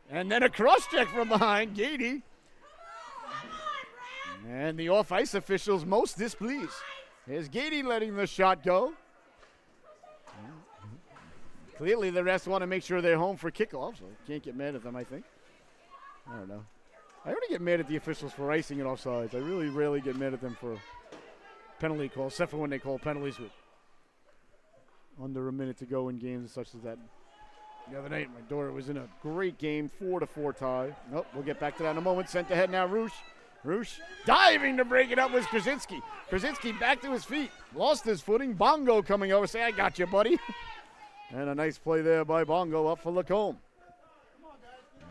And then a cross check from behind. Gady. And the off-ice officials most displeased. Here's Gady letting the shot go. Clearly the rest want to make sure they're home for kickoff, so can't get mad at them, I think. I don't know. I only get mad at the officials for icing and offsides. I really rarely get mad at them for penalty calls, except for when they call penalties with under a minute to go in games such as that. The other night, my daughter was in a great game, 4-4 tie. Nope, we'll get back to that in a moment. Sent ahead now, Roosh. Roosh diving to break it up was Krasinski. Krasinski back to his feet. Lost his footing. Bongo coming over. Say, I got you, buddy. And a nice play there by Bongo up for Lacombe.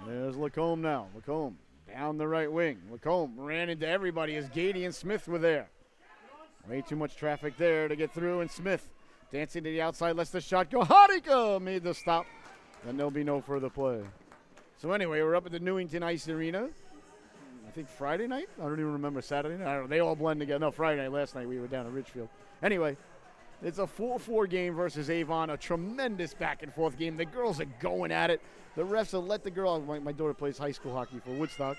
There's Lacombe now. Lacombe down the right wing. Lacombe ran into everybody as Gady and Smith were there. Way too much traffic there to get through, and Smith dancing to the outside, lets the shot go. Harika made the stop, and there'll be no further play. So anyway, we're up at the Newington Ice Arena. I think Friday night? I don't even remember Saturday night. I don't know. They all blend together. No, Friday night. Last night we were down at Ridgefield. Anyway, it's a 4-4 game versus Avon. A tremendous back-and-forth game. The girls are going at it. The refs have let the girls. My daughter plays high school hockey for Woodstock.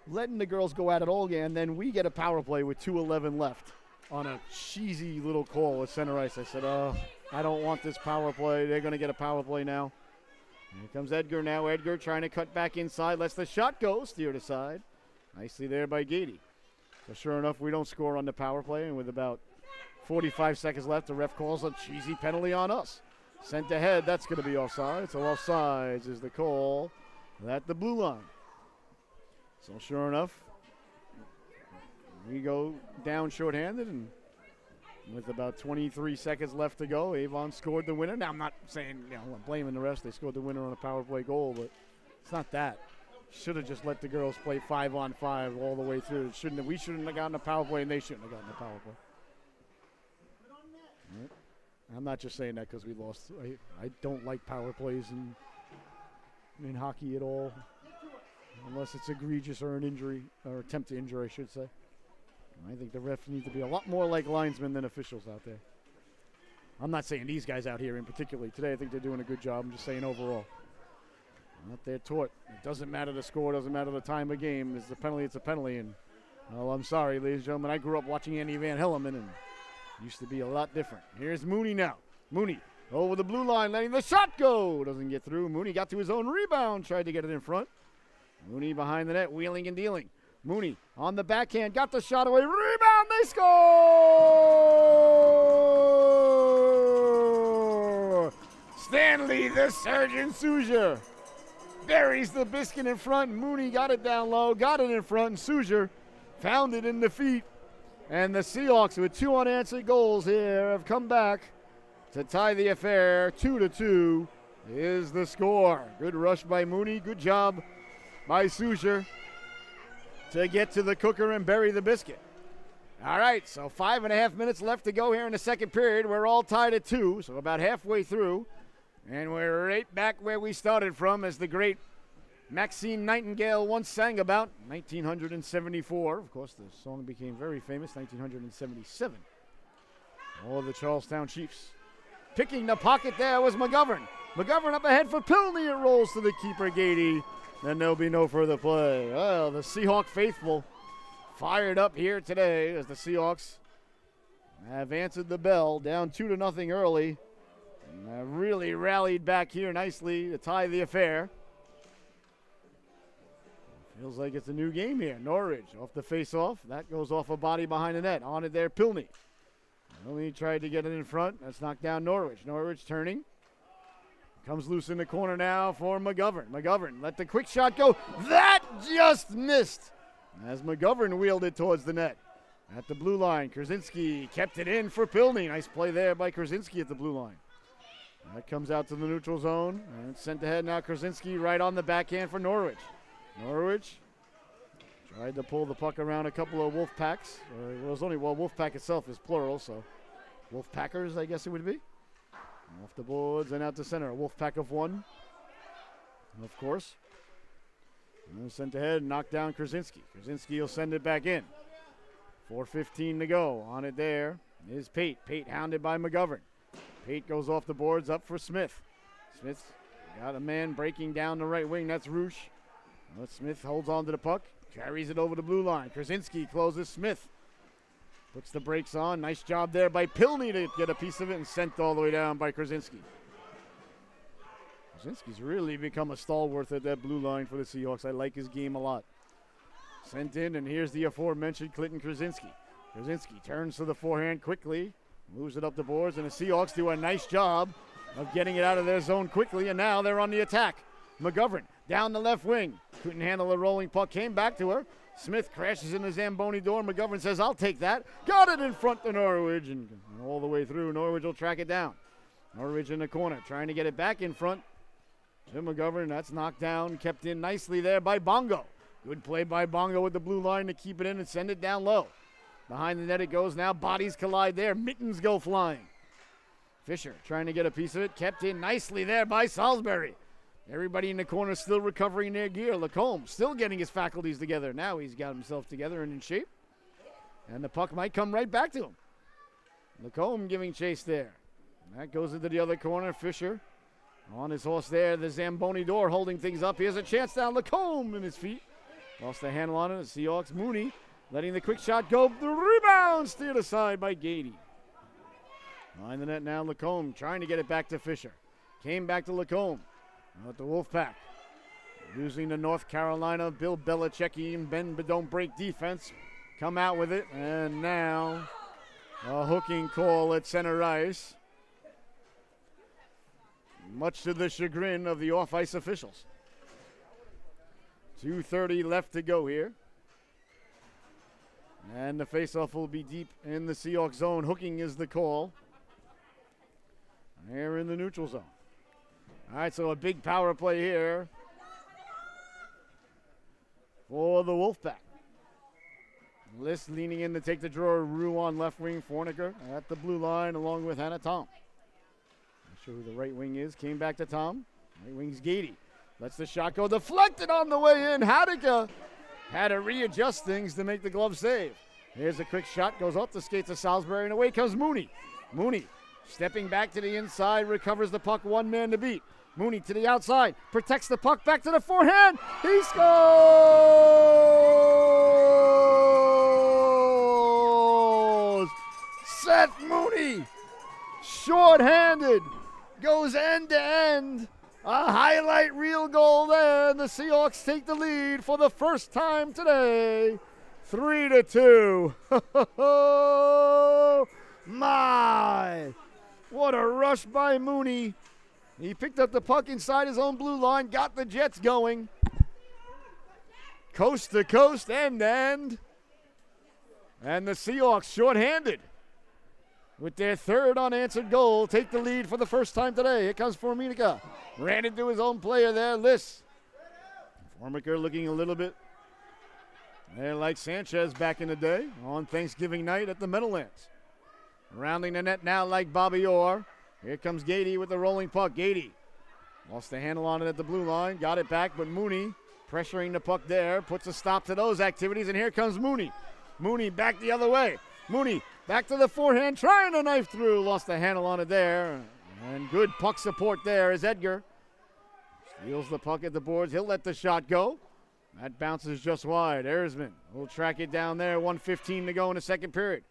Letting the girls go at it all again. And then we get a power play with 2:11 left on a cheesy little call at center ice. I said, I don't want this power play. They're going to get a power play now. Here comes Edgar now. Edgar trying to cut back inside. Lets the shot go. Steered aside. Nicely there by Gady. So sure enough, we don't score on the power play. And with about 45 seconds left, the ref calls a cheesy penalty on us. Sent ahead. That's going to be offside. So offsides is the call at the blue line. So sure enough, we go down shorthanded, and with about 23 seconds left to go, Avon scored the winner. Now, I'm not saying, I'm blaming the rest. They scored the winner on a power play goal, but it's not that. Should have just let the girls play 5-on-5 all the way through. We shouldn't have gotten a power play, and they shouldn't have gotten a power play. Right. I'm not just saying that because we lost. I don't like power plays in hockey at all, unless it's egregious or an injury, or attempt to injure, I should say. I think the refs need to be a lot more like linesmen than officials out there. I'm not saying these guys out here in particular. Today I think they're doing a good job. I'm just saying overall. What they're taught. It doesn't matter the score, doesn't matter the time of game. It's a penalty, it's a penalty. And, well, I'm sorry, ladies and gentlemen. I grew up watching Andy Van Helleman, and it used to be a lot different. Here's Mooney now. Mooney over the blue line, letting the shot go. Doesn't get through. Mooney got to his own rebound, tried to get it in front. Mooney behind the net, wheeling and dealing. Mooney on the backhand, got the shot away, rebound, they score! Stanley, the Surgeon Soujer, buries the biscuit in front. Mooney got it down low, got it in front, and Soujer found it in the feet. And the Seahawks, with 2 unanswered goals here, have come back to tie the affair. 2-2 is the score. Good rush by Mooney, good job by Soujer to get to the cooker and bury the biscuit. All right, so 5.5 minutes left to go here in the second period. We're all tied at 2, so about halfway through. And we're right back where we started from, as the great Maxine Nightingale once sang about, 1974. Of course, the song became very famous, 1977. All of the Charlestown Chiefs. Picking the pocket there was McGovern. McGovern up ahead for Pilney. It rolls to the keeper, Gady. Then there'll be no further play. Well, the Seahawk faithful fired up here today as the Seahawks have answered the bell, down 2-0 early. And really rallied back here nicely to tie the affair. Feels like it's a new game here. Norridge off the face-off. That goes off a body behind the net. On it there, Pilney. Pilney tried to get it in front. That's knocked down Norridge. Norridge turning. Comes loose in the corner now for McGovern. McGovern let the quick shot go. That just missed as McGovern wheeled it towards the net. At the blue line, Krasinski kept it in for Pilney. Nice play there by Krasinski at the blue line. That comes out to the neutral zone. And it's sent ahead now. Krasinski right on the backhand for Norwich. Norwich tried to pull the puck around a couple of Wolf Packs. Wolf Pack itself is plural, so Wolf Packers, I guess it would be. Off the boards and out to center. A Wolf Pack of 1, of course. And then sent ahead and knocked down Krasinski. Krasinski will send it back in. 4:15 to go. On it there is Pate. Pate hounded by McGovern. Pate goes off the boards up for Smith. Smith's got a man breaking down the right wing. That's Roosh. But Smith holds on to the puck. Carries it over the blue line. Krasinski closes Smith. Puts the brakes on. Nice job there by Pilney to get a piece of it and sent all the way down by Krasinski. Krasinski's really become a stalwart at that blue line for the Seahawks. I like his game a lot. Sent in, and here's the aforementioned Clinton Krasinski. Krasinski turns to the forehand quickly. Moves it up the boards, and the Seahawks do a nice job of getting it out of their zone quickly, and now they're on the attack. McGovern down the left wing. Couldn't handle a rolling puck. Came back to her. Smith crashes in the Zamboni door. McGovern says, I'll take that. Got it in front to Norwich, and all the way through. Norwich will track it down. Norwich in the corner, trying to get it back in front to McGovern. That's knocked down. Kept in nicely there by Bongo. Good play by Bongo with the blue line to keep it in and send it down low. Behind the net it goes now. Bodies collide there. Mittens go flying. Fisher trying to get a piece of it. Kept in nicely there by Salisbury. Everybody in the corner still recovering their gear. Lacombe still getting his faculties together. Now he's got himself together and in shape. And the puck might come right back to him. Lacombe giving chase there. And that goes into the other corner. Fisher on his horse there. The Zamboni door holding things up. Here's a chance down. Lacombe in his feet. Lost the handle on it. The Seahawks. Mooney letting the quick shot go. The rebound steered aside by Gady. Behind the net now. Lacombe trying to get it back to Fisher. Came back to Lacombe. At the Wolfpack, using the North Carolina Bill Belichickian bend but don't break defense, come out with it, and now a hooking call at center ice, much to the chagrin of the off-ice officials. 2:30 left to go here, and the faceoff will be deep in the Seahawks zone. Hooking is the call. Here in the neutral zone. All right, so a big power play here for the Wolfpack. List leaning in to take the draw. Rue on left wing. Forniker at the blue line along with Hannah Tom. Not sure who the right wing is. Came back to Tom. Right wing's Gady. Lets the shot go. Deflected on the way in. Hadika had to readjust things to make the glove save. Here's a quick shot. Goes off the skates of Salisbury, and away comes Mooney. Mooney stepping back to the inside. Recovers the puck. One man to beat. Mooney to the outside, protects the puck, back to the forehand. He scores! Seth Mooney, short-handed, goes end to end. A highlight reel goal there, and the Seahawks take the lead for the first time today. 3-2. My, what a rush by Mooney. He picked up the puck inside his own blue line, got the Jets going. Coast to coast, end to end. And the Seahawks, shorthanded, with their third unanswered goal, take the lead for the first time today. Here comes Formica. Ran into his own player there, Liss. Formica looking a little bit They're like Sanchez back in the day on Thanksgiving night at the Meadowlands. Rounding the net now like Bobby Orr. Here comes Gady with the rolling puck. Gady lost the handle on it at the blue line. Got it back, but Mooney pressuring the puck there. Puts a stop to those activities, and here comes Mooney. Mooney back the other way. Mooney back to the forehand, trying to knife through. Lost the handle on it there. And good puck support there is Edgar. Steals the puck at the boards. He'll let the shot go. That bounces just wide. Erzman will track it down there. 1:15 to go in the second period.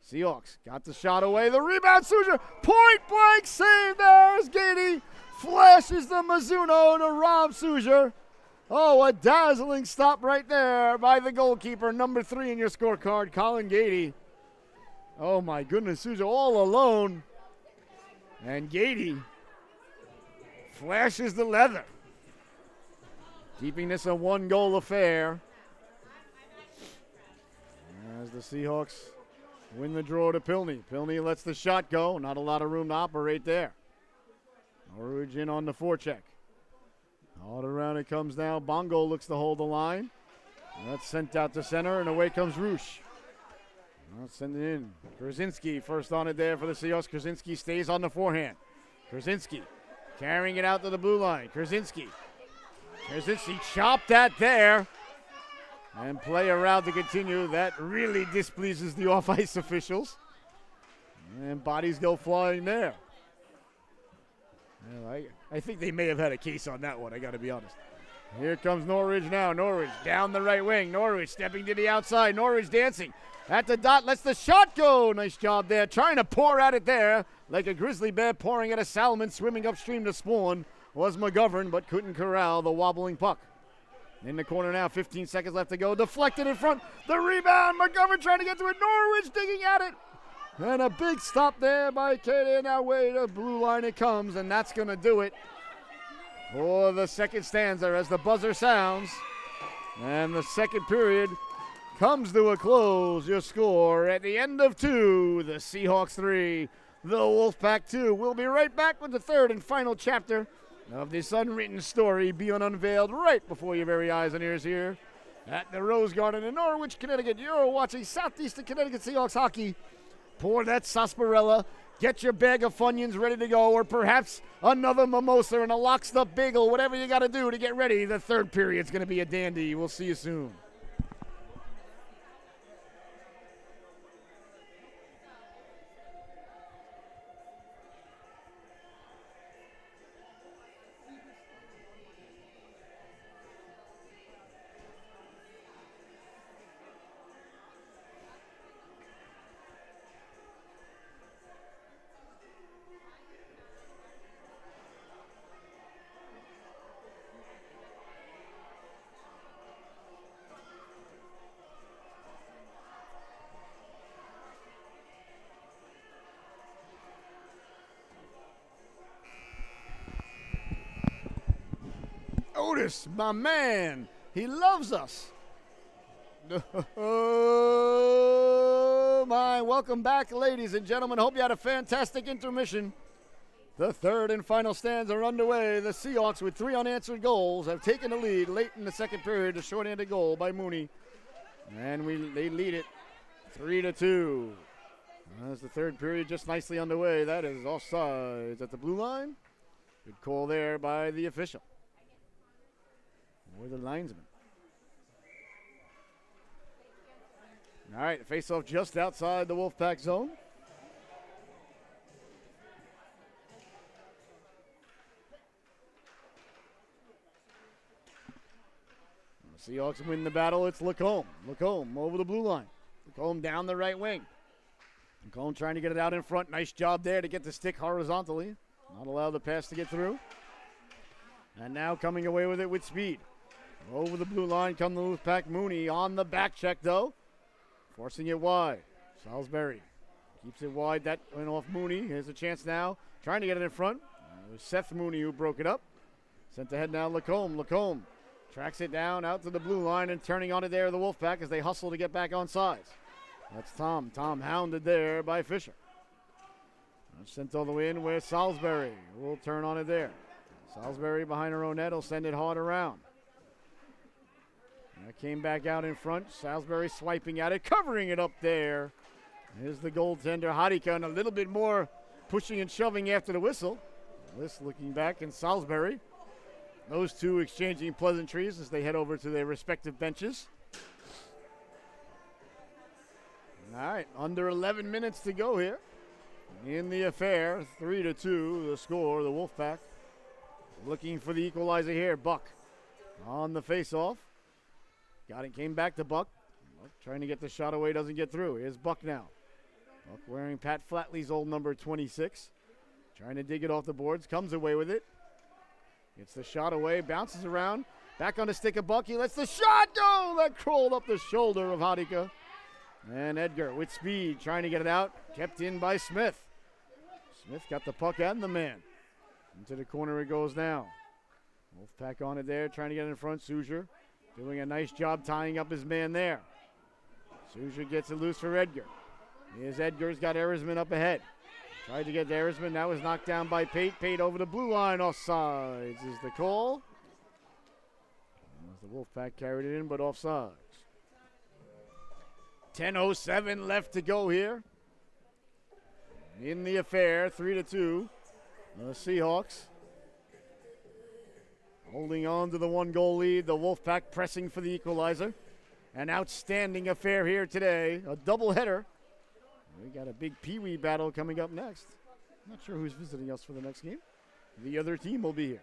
Seahawks got the shot away. The rebound, Suja. Point blank save there as Gady flashes the Mizuno to Rob Suja. Oh, a dazzling stop right there by the goalkeeper, number 3 in your scorecard, Colin Gady. Oh my goodness, Suja all alone. And Gady flashes the leather, keeping this a 1-goal affair as the Seahawks win the draw to Pilney. Pilney lets the shot go. Not a lot of room to operate there. Norwich in on the forecheck. All around it comes now. Bongo looks to hold the line. That's sent out to center, and away comes Roosh. Send it in. Krasinski first on it there for the Seahawks. Krasinski stays on the forehand. Krasinski carrying it out to the blue line. Krasinski chopped that there. And play around to continue. That really displeases the off-ice officials. And bodies go flying there. Well, I think they may have had a case on that one, I got to be honest. Here comes Norwich now. Norwich down the right wing. Norwich stepping to the outside. Norwich dancing at the dot. Lets the shot go. Nice job there. Trying to pour at it there like a grizzly bear pouring at a salmon swimming upstream to spawn was McGovern, but couldn't corral the wobbling puck. In the corner now, 15 seconds left to go. Deflected in front. The rebound. McGovern trying to get to it. Norwich digging at it. And a big stop there by Katie. Now way to blue line it comes, and that's going to do it for the second stanza as the buzzer sounds. And the second period comes to a close. Your score at the end of 2, the Seahawks 3, the Wolfpack 2. We'll be right back with the third and final chapter of this unwritten story being unveiled right before your very eyes and ears here at the Rose Garden in Norwich, Connecticut. You're watching Southeastern Connecticut Seahawks hockey. Pour that sarsaparilla, get your bag of Funyuns ready to go, or perhaps another mimosa and a lock-stop bagel, whatever you got to do to get ready. The third period's going to be a dandy. We'll see you soon. Otis, my man, he loves us. Oh, my. Welcome back, ladies and gentlemen. Hope you had a fantastic intermission. The third and final stands are underway. The Seahawks, with 3 unanswered goals, have taken the lead late in the second period. A short-handed goal by Mooney. And they lead it 3-2. As the third period just nicely underway. That is offsides at the blue line. Good call there by the official. Or the linesman. All right, face-off just outside the Wolfpack zone. The Seahawks win the battle. It's Lacombe. Lacombe over the blue line. Lacombe down the right wing. Lacombe trying to get it out in front. Nice job there to get the stick horizontally. Not allowed the pass to get through. And now coming away with it with speed. Over the blue line come the Wolfpack. Mooney on the back check, though. Forcing it wide. Salisbury keeps it wide. That went off Mooney. Here's a chance now. Trying to get it in front. It was Seth Mooney who broke it up. Sent ahead now Lacombe. Lacombe tracks it down out to the blue line and turning on it there, the Wolfpack, as they hustle to get back on sides. That's Tom. Tom hounded there by Fisher. Sent all the way in where Salisbury will turn on it there. Salisbury behind her own net will send it hard around. Came back out in front. Salisbury swiping at it, covering it up there. Here's the goaltender, Hadika, and a little bit more pushing and shoving after the whistle. List looking back, and Salisbury. Those two exchanging pleasantries as they head over to their respective benches. All right, under 11 minutes to go here in the affair. 3-2 the score. The Wolfpack looking for the equalizer here. Buck on the face-off. Got it, came back to Buck. Buck trying to get the shot away, doesn't get through. Here's Buck now. Buck wearing Pat Flatley's old number 26. Trying to dig it off the boards, comes away with it. Gets the shot away, bounces around. Back on the stick of Buck, he lets the shot go! That crawled up the shoulder of Hadika. And Edgar with speed, trying to get it out. Kept in by Smith. Smith got the puck and the man. Into the corner it goes now. Wolfpack on it there, trying to get in front. Souger doing a nice job tying up his man there. Souger gets it loose for Edgar. Here's Edgar's got Erisman up ahead. Tried to get to Erisman, that was knocked down by Pate. Pate over the blue line, offsides is the call. As the Wolfpack carried it in, but offsides. 10:07 left to go here in the affair. 3-2. The Seahawks holding on to the 1-goal lead. The Wolfpack pressing for the equalizer. An outstanding affair here today. A doubleheader. We got a big Pee-wee battle coming up next. Not sure who's visiting us for the next game. The other team will be here.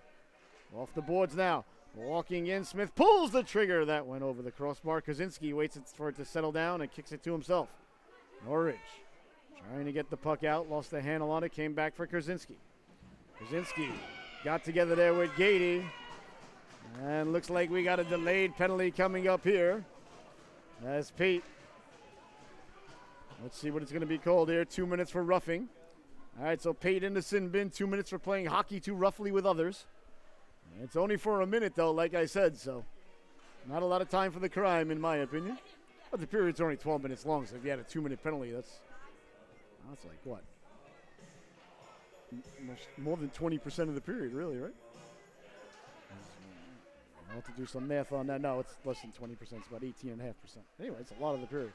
Off the boards now. Walking in, Smith pulls the trigger. That went over the crossbar. Kaczynski waits for it to settle down and kicks it to himself. Norwich trying to get the puck out. Lost the handle on it. Came back for Kaczynski. Kaczynski got together there with Gady. And looks like we got a delayed penalty coming up here. As Pate. Let's see what it's going to be called here. 2 minutes for roughing. All right, so Pate in the sin bin. 2 minutes for playing hockey too roughly with others. It's only for a minute, though, like I said, so not a lot of time for the crime, in my opinion. But the period's only 12 minutes long, so if you had a 2-minute penalty, that's like what? More than 20% of the period, really, right? I'll have to do some math on that. No, it's less than 20%. It's about 18.5%. Anyway, it's a lot of the period.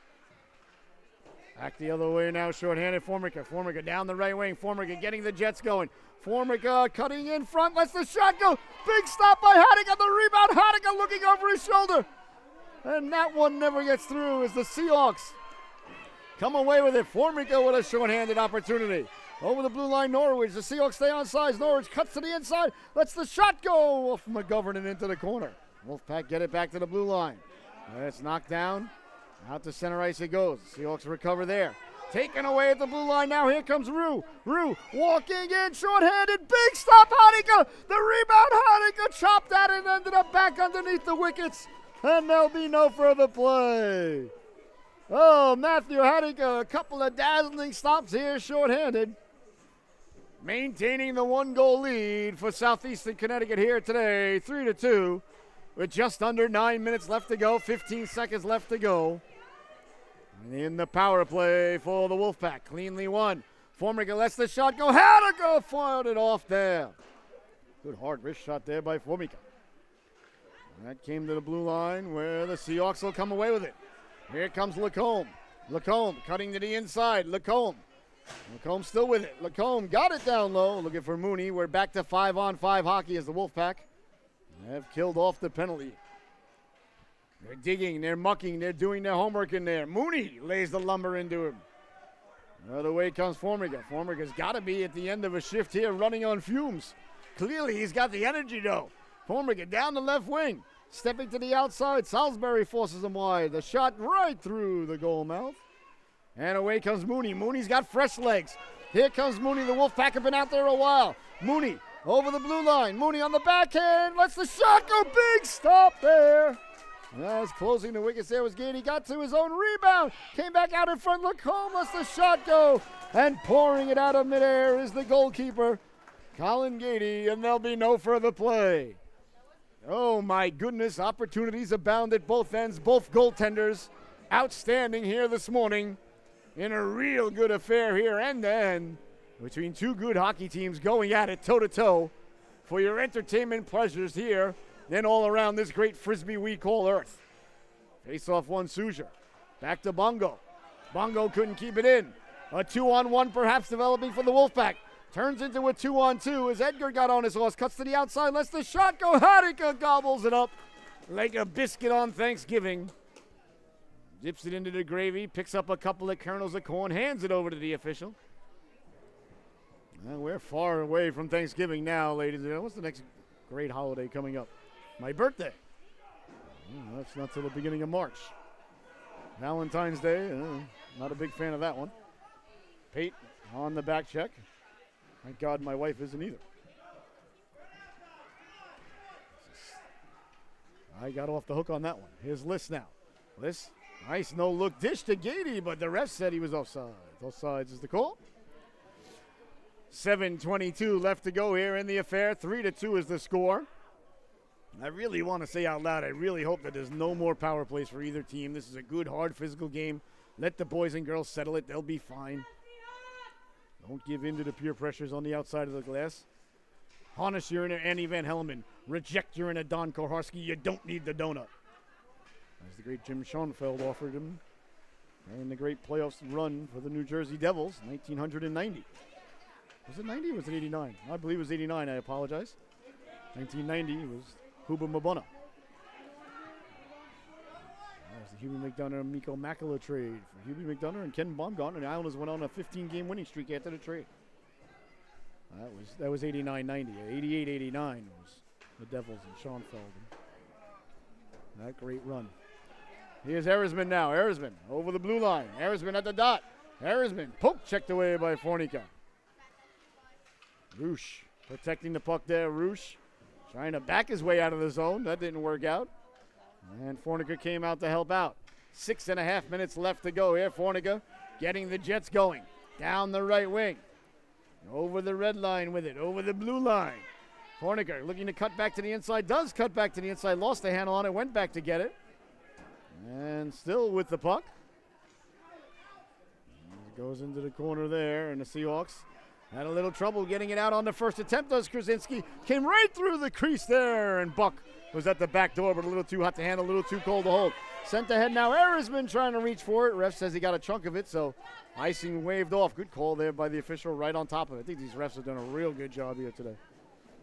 Back the other way now, shorthanded Formica. Formica down the right wing. Formica getting the Jets going. Formica cutting in front, lets the shot go. Big stop by Haddock on the rebound. Haddock looking over his shoulder. And that one never gets through as the Seahawks come away with it. Formica with a shorthanded opportunity. Over the blue line, Norwich. The Seahawks stay on sides. Norwich cuts to the inside, lets the shot go off McGovern and into the corner. Wolfpack get it back to the blue line. It's knocked down. Out to center ice it goes. Seahawks recover there. Taken away at the blue line now. Here comes Rue. Rue walking in, shorthanded. Big stop, Hadika. The rebound, Hadika chopped at it and ended up back underneath the wickets. And there'll be no further play. Oh, Matthew Hadika, a couple of dazzling stops here, shorthanded. Maintaining the 1-goal lead for Southeastern Connecticut here today, 3-2. With just under 9 minutes left to go, 15 seconds left to go. And in the power play for the Wolfpack, cleanly won. Formica lets the shot go. Haddock fired it off there. Good hard wrist shot there by Formica. And that came to the blue line where the Seahawks will come away with it. Here comes Lacombe. Lacombe cutting to the inside. Lacombe still with it. Lacombe got it down low. Looking for Mooney. We're back to 5-on-5 hockey as the Wolfpack have killed off the penalty. They're digging, they're mucking, they're doing their homework in there. Mooney lays the lumber into him. The other way comes Formica. Formica's got to be at the end of a shift here running on fumes. Clearly he's got the energy though. Formica down the left wing. Stepping to the outside. Salisbury forces him wide. The shot right through the goal mouth. And away comes Mooney. Mooney's got fresh legs. Here comes Mooney. The Wolfpack have been out there a while. Mooney over the blue line. Mooney on the backhand. Lets the shot go. Big stop there. As closing the wickets there was Gady. Got to his own rebound. Came back out in front. Lacombe lets the shot go. And pouring it out of midair is the goalkeeper, Colin Gady. And there'll be no further play. Oh my goodness. Opportunities abound at both ends. Both goaltenders outstanding here this morning in a real good affair here end to end between two good hockey teams going at it toe-to-toe for your entertainment pleasures here and all around this great Frisbee we call Earth. Face off one, Suja. Back to Bongo. Bongo couldn't keep it in. A 2-on-1 perhaps developing for the Wolfpack. Turns into a 2-on-2 as Edgar got on his horse. Cuts to the outside, lets the shot go. Harika gobbles it up like a biscuit on Thanksgiving. Dips it into the gravy, picks up a couple of kernels of corn, hands it over to the official. Well, we're far away from Thanksgiving now, ladies and gentlemen. What's the next great holiday coming up? My birthday. Well, that's not till the beginning of March. Valentine's Day, not a big fan of that one. Pate on the back check. Thank God my wife isn't either. I got off the hook on that one. Here's Liss now. Liss, nice no-look dish to Gady, but the ref said he was offside. Offsides is the call. 7:22 left to go here in the affair. 3-2 is the score. I really want to say out loud, I really hope that there's no more power plays for either team. This is a good, hard, physical game. Let the boys and girls settle it. They'll be fine. Don't give in to the peer pressures on the outside of the glass. Harness your inner Annie Van Helmen. Reject your inner Don Koharski. You don't need the donut. As the great Jim Schoenfeld offered him in the great playoffs run for the New Jersey Devils, 1990. Was it 90 or was it 89? I believe it was 89. I apologize. 1990 was Huba Mabona. That was the Hubie McDonough and Miko Makela trade for Hubie McDonough and Ken Baumgartner. And the Islanders went on a 15-game winning streak after the trade. That was 89-90. 88-89 was the Devils and Schoenfeld. That great run. Here's Erisman now. Erisman over the blue line. Erisman at the dot. Erisman poke checked away by Fornica. Roosh protecting the puck there. Roosh trying to back his way out of the zone. That didn't work out. And Fornica came out to help out. 6.5 minutes left to go here. Fornica getting the Jets going. Down the right wing. Over the red line with it. Over the blue line. Fornica looking to cut back to the inside. Does cut back to the inside. Lost the handle on it. Went back to get it. And still with the puck. It goes into the corner there. And the Seahawks had a little trouble getting it out on the first attempt. Does Krasinski. Came right through the crease there. And Buck was at the back door, but a little too hot to handle, a little too cold to hold. Sent ahead now. Erisman trying to reach for it. Ref says he got a chunk of it, so icing waved off. Good call there by the official right on top of it. I think these refs have done a real good job here today.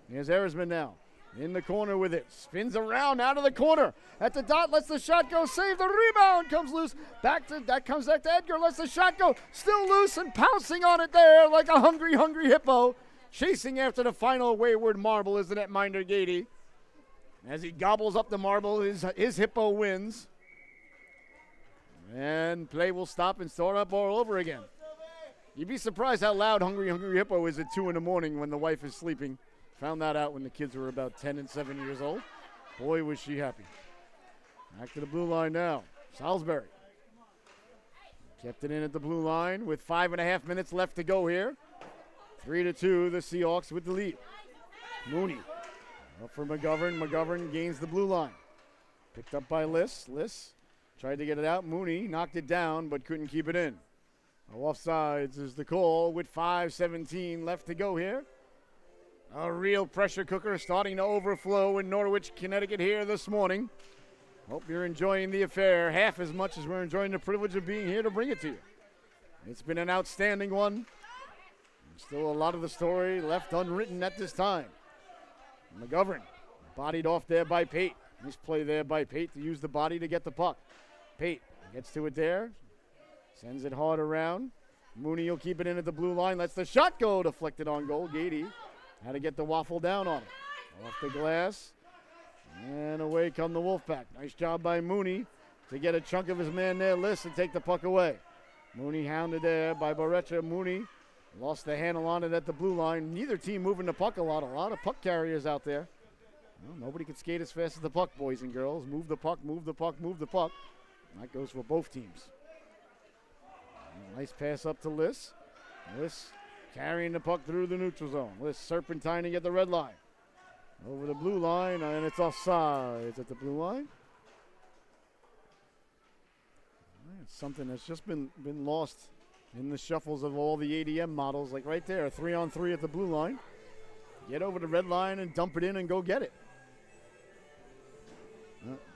Here's Erisman now. In the corner with it. Spins around out of the corner. At the dot, lets the shot go. Save the rebound. Comes loose. Comes back to Edgar. Lets the shot go. Still loose and pouncing on it there like a hungry, hungry hippo. Chasing after the final wayward marble is the netminder Gady. As he gobbles up the marble, his hippo wins. And play will stop and start up all over again. You'd be surprised how loud Hungry Hungry Hippo is at 2 in the morning when the wife is sleeping. Found that out when the kids were about 10 and 7 years old. Boy, was she happy. Back to the blue line now. Salisbury. Kept it in at the blue line with 5.5 minutes left to go here. 3-2, the Seahawks with the lead. Mooney. Up for McGovern. McGovern gains the blue line. Picked up by Liss. Liss tried to get it out. Mooney knocked it down but couldn't keep it in. Offsides is the call with 5:17 left to go here. A real pressure cooker starting to overflow in Norwich, Connecticut here this morning. Hope you're enjoying the affair half as much as we're enjoying the privilege of being here to bring it to you. It's been an outstanding one. Still a lot of the story left unwritten at this time. McGovern bodied off there by Pate. Nice play there by Pate to use the body to get the puck. Pate gets to it there. Sends it hard around. Mooney will keep it in at the blue line. Lets the shot go. Deflected on goal. Gady had to get the waffle down on it. Off the glass. And away come the Wolfpack. Nice job by Mooney to get a chunk of his man there, Liss, and take the puck away. Mooney hounded there by Barrecha. Mooney lost the handle on it at the blue line. Neither team moving the puck a lot. A lot of puck carriers out there. Well, nobody can skate as fast as the puck, boys and girls. Move the puck, move the puck, move the puck. That goes for both teams. Nice pass up to Liss. Liss carrying the puck through the neutral zone. Liss serpentining at the red line. Over the blue line, and it's offsides at the blue line. It's something that's just been lost in the shuffles of all the ADM models. Like right there, 3-on-3 at the blue line. Get over the red line and dump it in and go get it.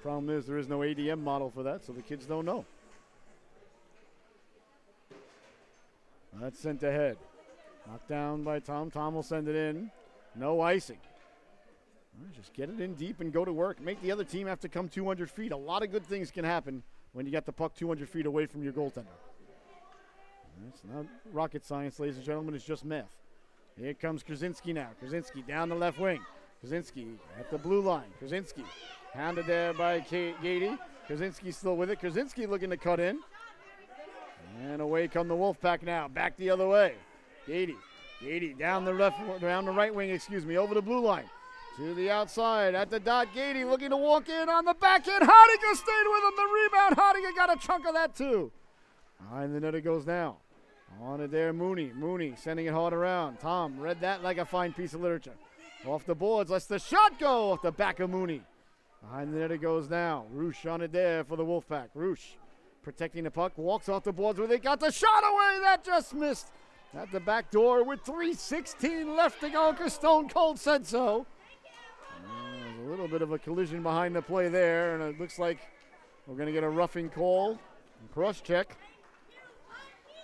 Problem is there is no ADM model for that, so the kids don't know. That's sent ahead. Knocked down by Tom. Tom will send it in. No icing. All right, just get it in deep and go to work. Make the other team have to come 200 feet. A lot of good things can happen when you get the puck 200 feet away from your goaltender. It's not rocket science, ladies and gentlemen. It's just math. Here comes Krasinski now. Krasinski down the left wing. Krasinski at the blue line. Krasinski hounded there by Gady. Krasinski still with it. Krasinski looking to cut in. And away come the Wolfpack now. Back the other way. Gady down the right wing, over the blue line. To the outside at the dot. Gady looking to walk in on the back end. Hodiger stayed with him. The rebound. Hodiger got a chunk of that too. Behind the net it goes now. On it there, Mooney. Mooney sending it hard around. Tom read that like a fine piece of literature. Off the boards, lets the shot go off the back of Mooney. Behind the net it goes now. Roosh on it there for the Wolfpack. Roosh protecting the puck, walks off the boards with it, got the shot away. That just missed at the back door with 3:16 left to go, because Stone Cold said so. There's a little bit of a collision behind the play there, and it looks like we're going to get a roughing call. Cross check.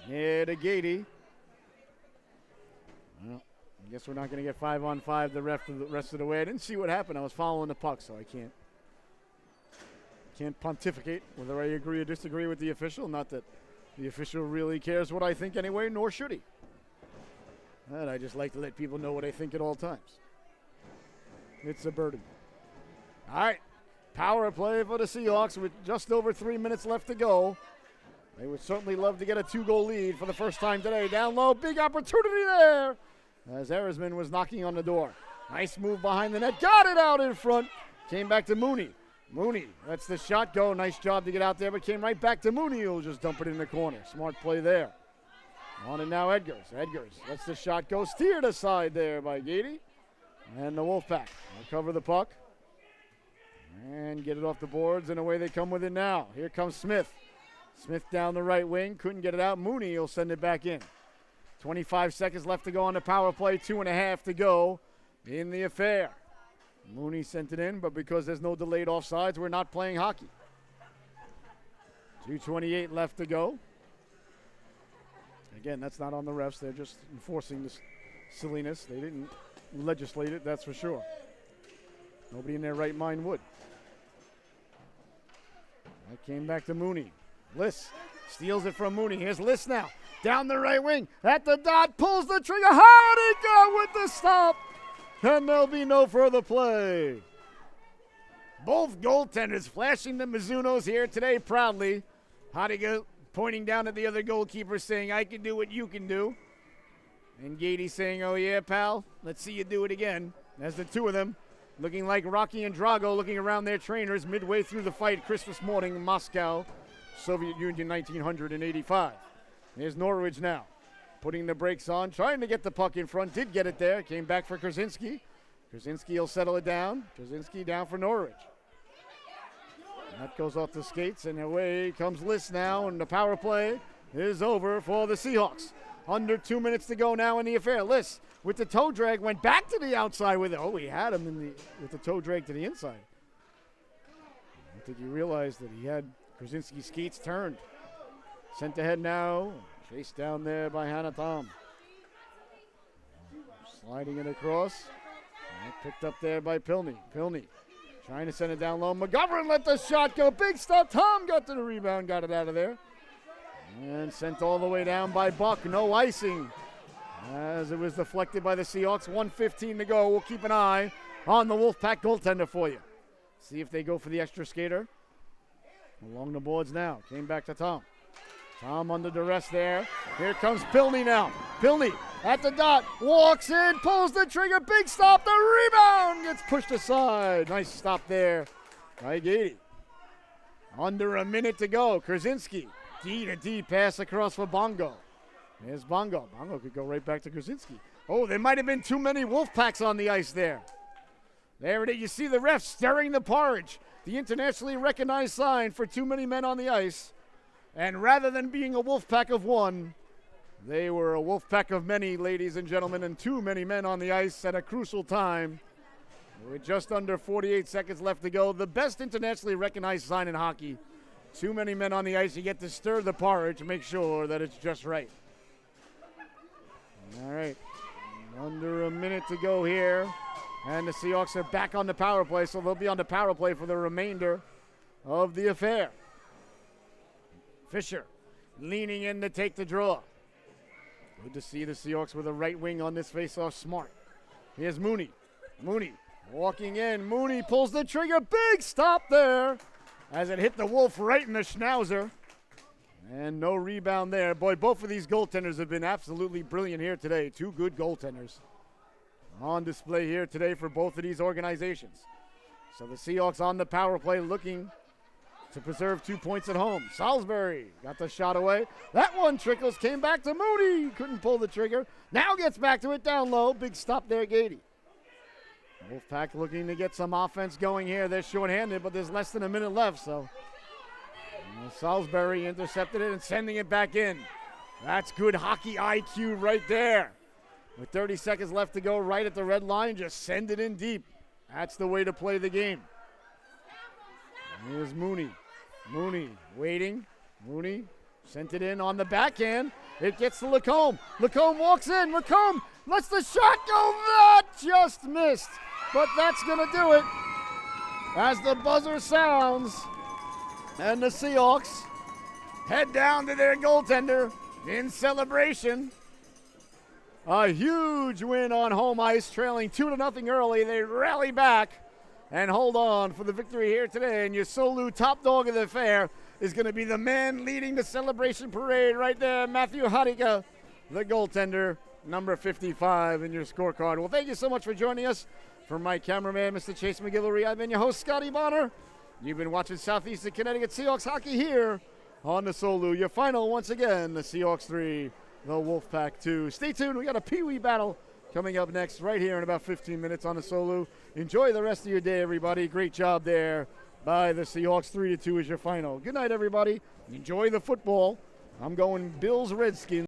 Yeah, to Gady. Well, I guess we're not going to get 5-on-5 the rest of the way. I didn't see what happened. I was following the puck, so I can't pontificate whether I agree or disagree with the official. Not that the official really cares what I think anyway, nor should he. And I just like to let people know what I think at all times. It's a burden. All right, power play for the Seahawks with just over 3 minutes left to go. They would certainly love to get a 2-goal lead for the first time today. Down low, big opportunity there as Erisman was knocking on the door. Nice move behind the net, got it out in front. Came back to Mooney. Mooney lets the shot go. Nice job to get out there, but came right back to Mooney, who'll just dump it in the corner. Smart play there. On it now, Edgars. Edgars lets the shot go. Steered aside there by Gady. And the Wolfpack will cover the puck and get it off the boards, and away they come with it now. Here comes Smith. Smith down the right wing, couldn't get it out. Mooney will send it back in. 25 seconds left to go on the power play, 2.5 to go in the affair. Mooney sent it in, but because there's no delayed offsides, we're not playing hockey. 2:28 left to go. Again, that's not on the refs. They're just enforcing this silliness. They didn't legislate it, that's for sure. Nobody in their right mind would. That came back to Mooney. Liss steals it from Mooney. Here's Liss now. Down the right wing. At the dot. Pulls the trigger. Hodiger with the stop. And there'll be no further play. Both goaltenders flashing the Mizunos here today proudly. Hodiger pointing down at the other goalkeeper saying, I can do what you can do. And Gady saying, oh yeah, pal, let's see you do it again. As the two of them looking like Rocky and Drago looking around their trainers midway through the fight Christmas morning in Moscow, Soviet Union, 1985. Here's Norwich now, putting the brakes on, trying to get the puck in front. Did get it there. Came back for Krasinski. Krasinski will settle it down. Krasinski down for Norwich. And that goes off the skates, and away comes Liss now, and the power play is over for the Seahawks. Under 2 minutes to go now in the affair. Liss with the toe drag went back to the outside with it. Oh, he had him with the toe drag to the inside. I think he realized that he had Krasinski's skates turned. Sent ahead now. Chased down there by Hannah Tom. Sliding it across. And picked up there by Pilney. Pilney trying to send it down low. McGovern let the shot go. Big stop. Tom got to the rebound. Got it out of there. And sent all the way down by Buck. No icing. As it was deflected by the Seahawks. 1:15 to go. We'll keep an eye on the Wolfpack goaltender for you. See if they go for the extra skater. Along the boards now. Came back to Tom. Tom under duress there. Here comes Pilney now. Pilney at the dot. Walks in. Pulls the trigger. Big stop. The rebound gets pushed aside. Nice stop there by Gady. Under a minute to go. Krasinski. D-to-D pass across for Bongo. There's Bongo. Bongo could go right back to Krasinski. Oh, there might have been too many Wolfpacks on the ice there. There it is. You see the ref stirring the porridge. The internationally recognized sign for too many men on the ice. And rather than being a Wolfpack of one, they were a Wolfpack of many, ladies and gentlemen, and too many men on the ice at a crucial time. with just under 48 seconds left to go. The best internationally recognized sign in hockey. Too many men on the ice. You get to stir the porridge to make sure that it's just right. All right. Under a minute to go here. And the Seahawks are back on the power play, so they'll be on the power play for the remainder of the affair. Fisher leaning in to take the draw. Good to see the Seahawks with a right wing on this faceoff. Smart. Here's Mooney. Mooney walking in. Mooney pulls the trigger. Big stop there as it hit the Wolf right in the schnauzer. And no rebound there. Boy, both of these goaltenders have been absolutely brilliant here today. Two good goaltenders on display here today for both of these organizations. So the Seahawks on the power play looking to preserve 2 points at home. Salisbury got the shot away. That one trickles, came back to Mooney. Couldn't pull the trigger. Now gets back to it down low. Big stop there, Gady. Wolfpack looking to get some offense going here. They're shorthanded, but there's less than a minute left, so Salisbury intercepted it and sending it back in. That's good hockey IQ right there. With 30 seconds left to go, right at the red line, just send it in deep. That's the way to play the game. Here's Mooney. Mooney waiting. Mooney sent it in on the backhand. It gets to Lacombe. Lacombe walks in. Lacombe lets the shot go. That just missed. But that's going to do it as the buzzer sounds. And the Seahawks head down to their goaltender in celebration. A huge win on home ice, trailing 2-0 early. They rally back and hold on for the victory here today. And your SoLu top dog of the affair is going to be the man leading the celebration parade right there, Matthew Harika, the goaltender, number 55 in your scorecard. Well, thank you so much for joining us. For my cameraman, Mr. Chase McGillivray, I've been your host, Scotty Bonner. You've been watching Southeastern Connecticut Seahawks hockey here on the SoLu. Your final, once again, the Seahawks 3, the Wolfpack 2. Stay tuned. We got a Pee-wee battle coming up next right here in about 15 minutes on the SoLu. Enjoy the rest of your day, everybody. Great job there by the Seahawks. 3-2 is your final. Good night, everybody. Enjoy the football. I'm going Bills-Redskins.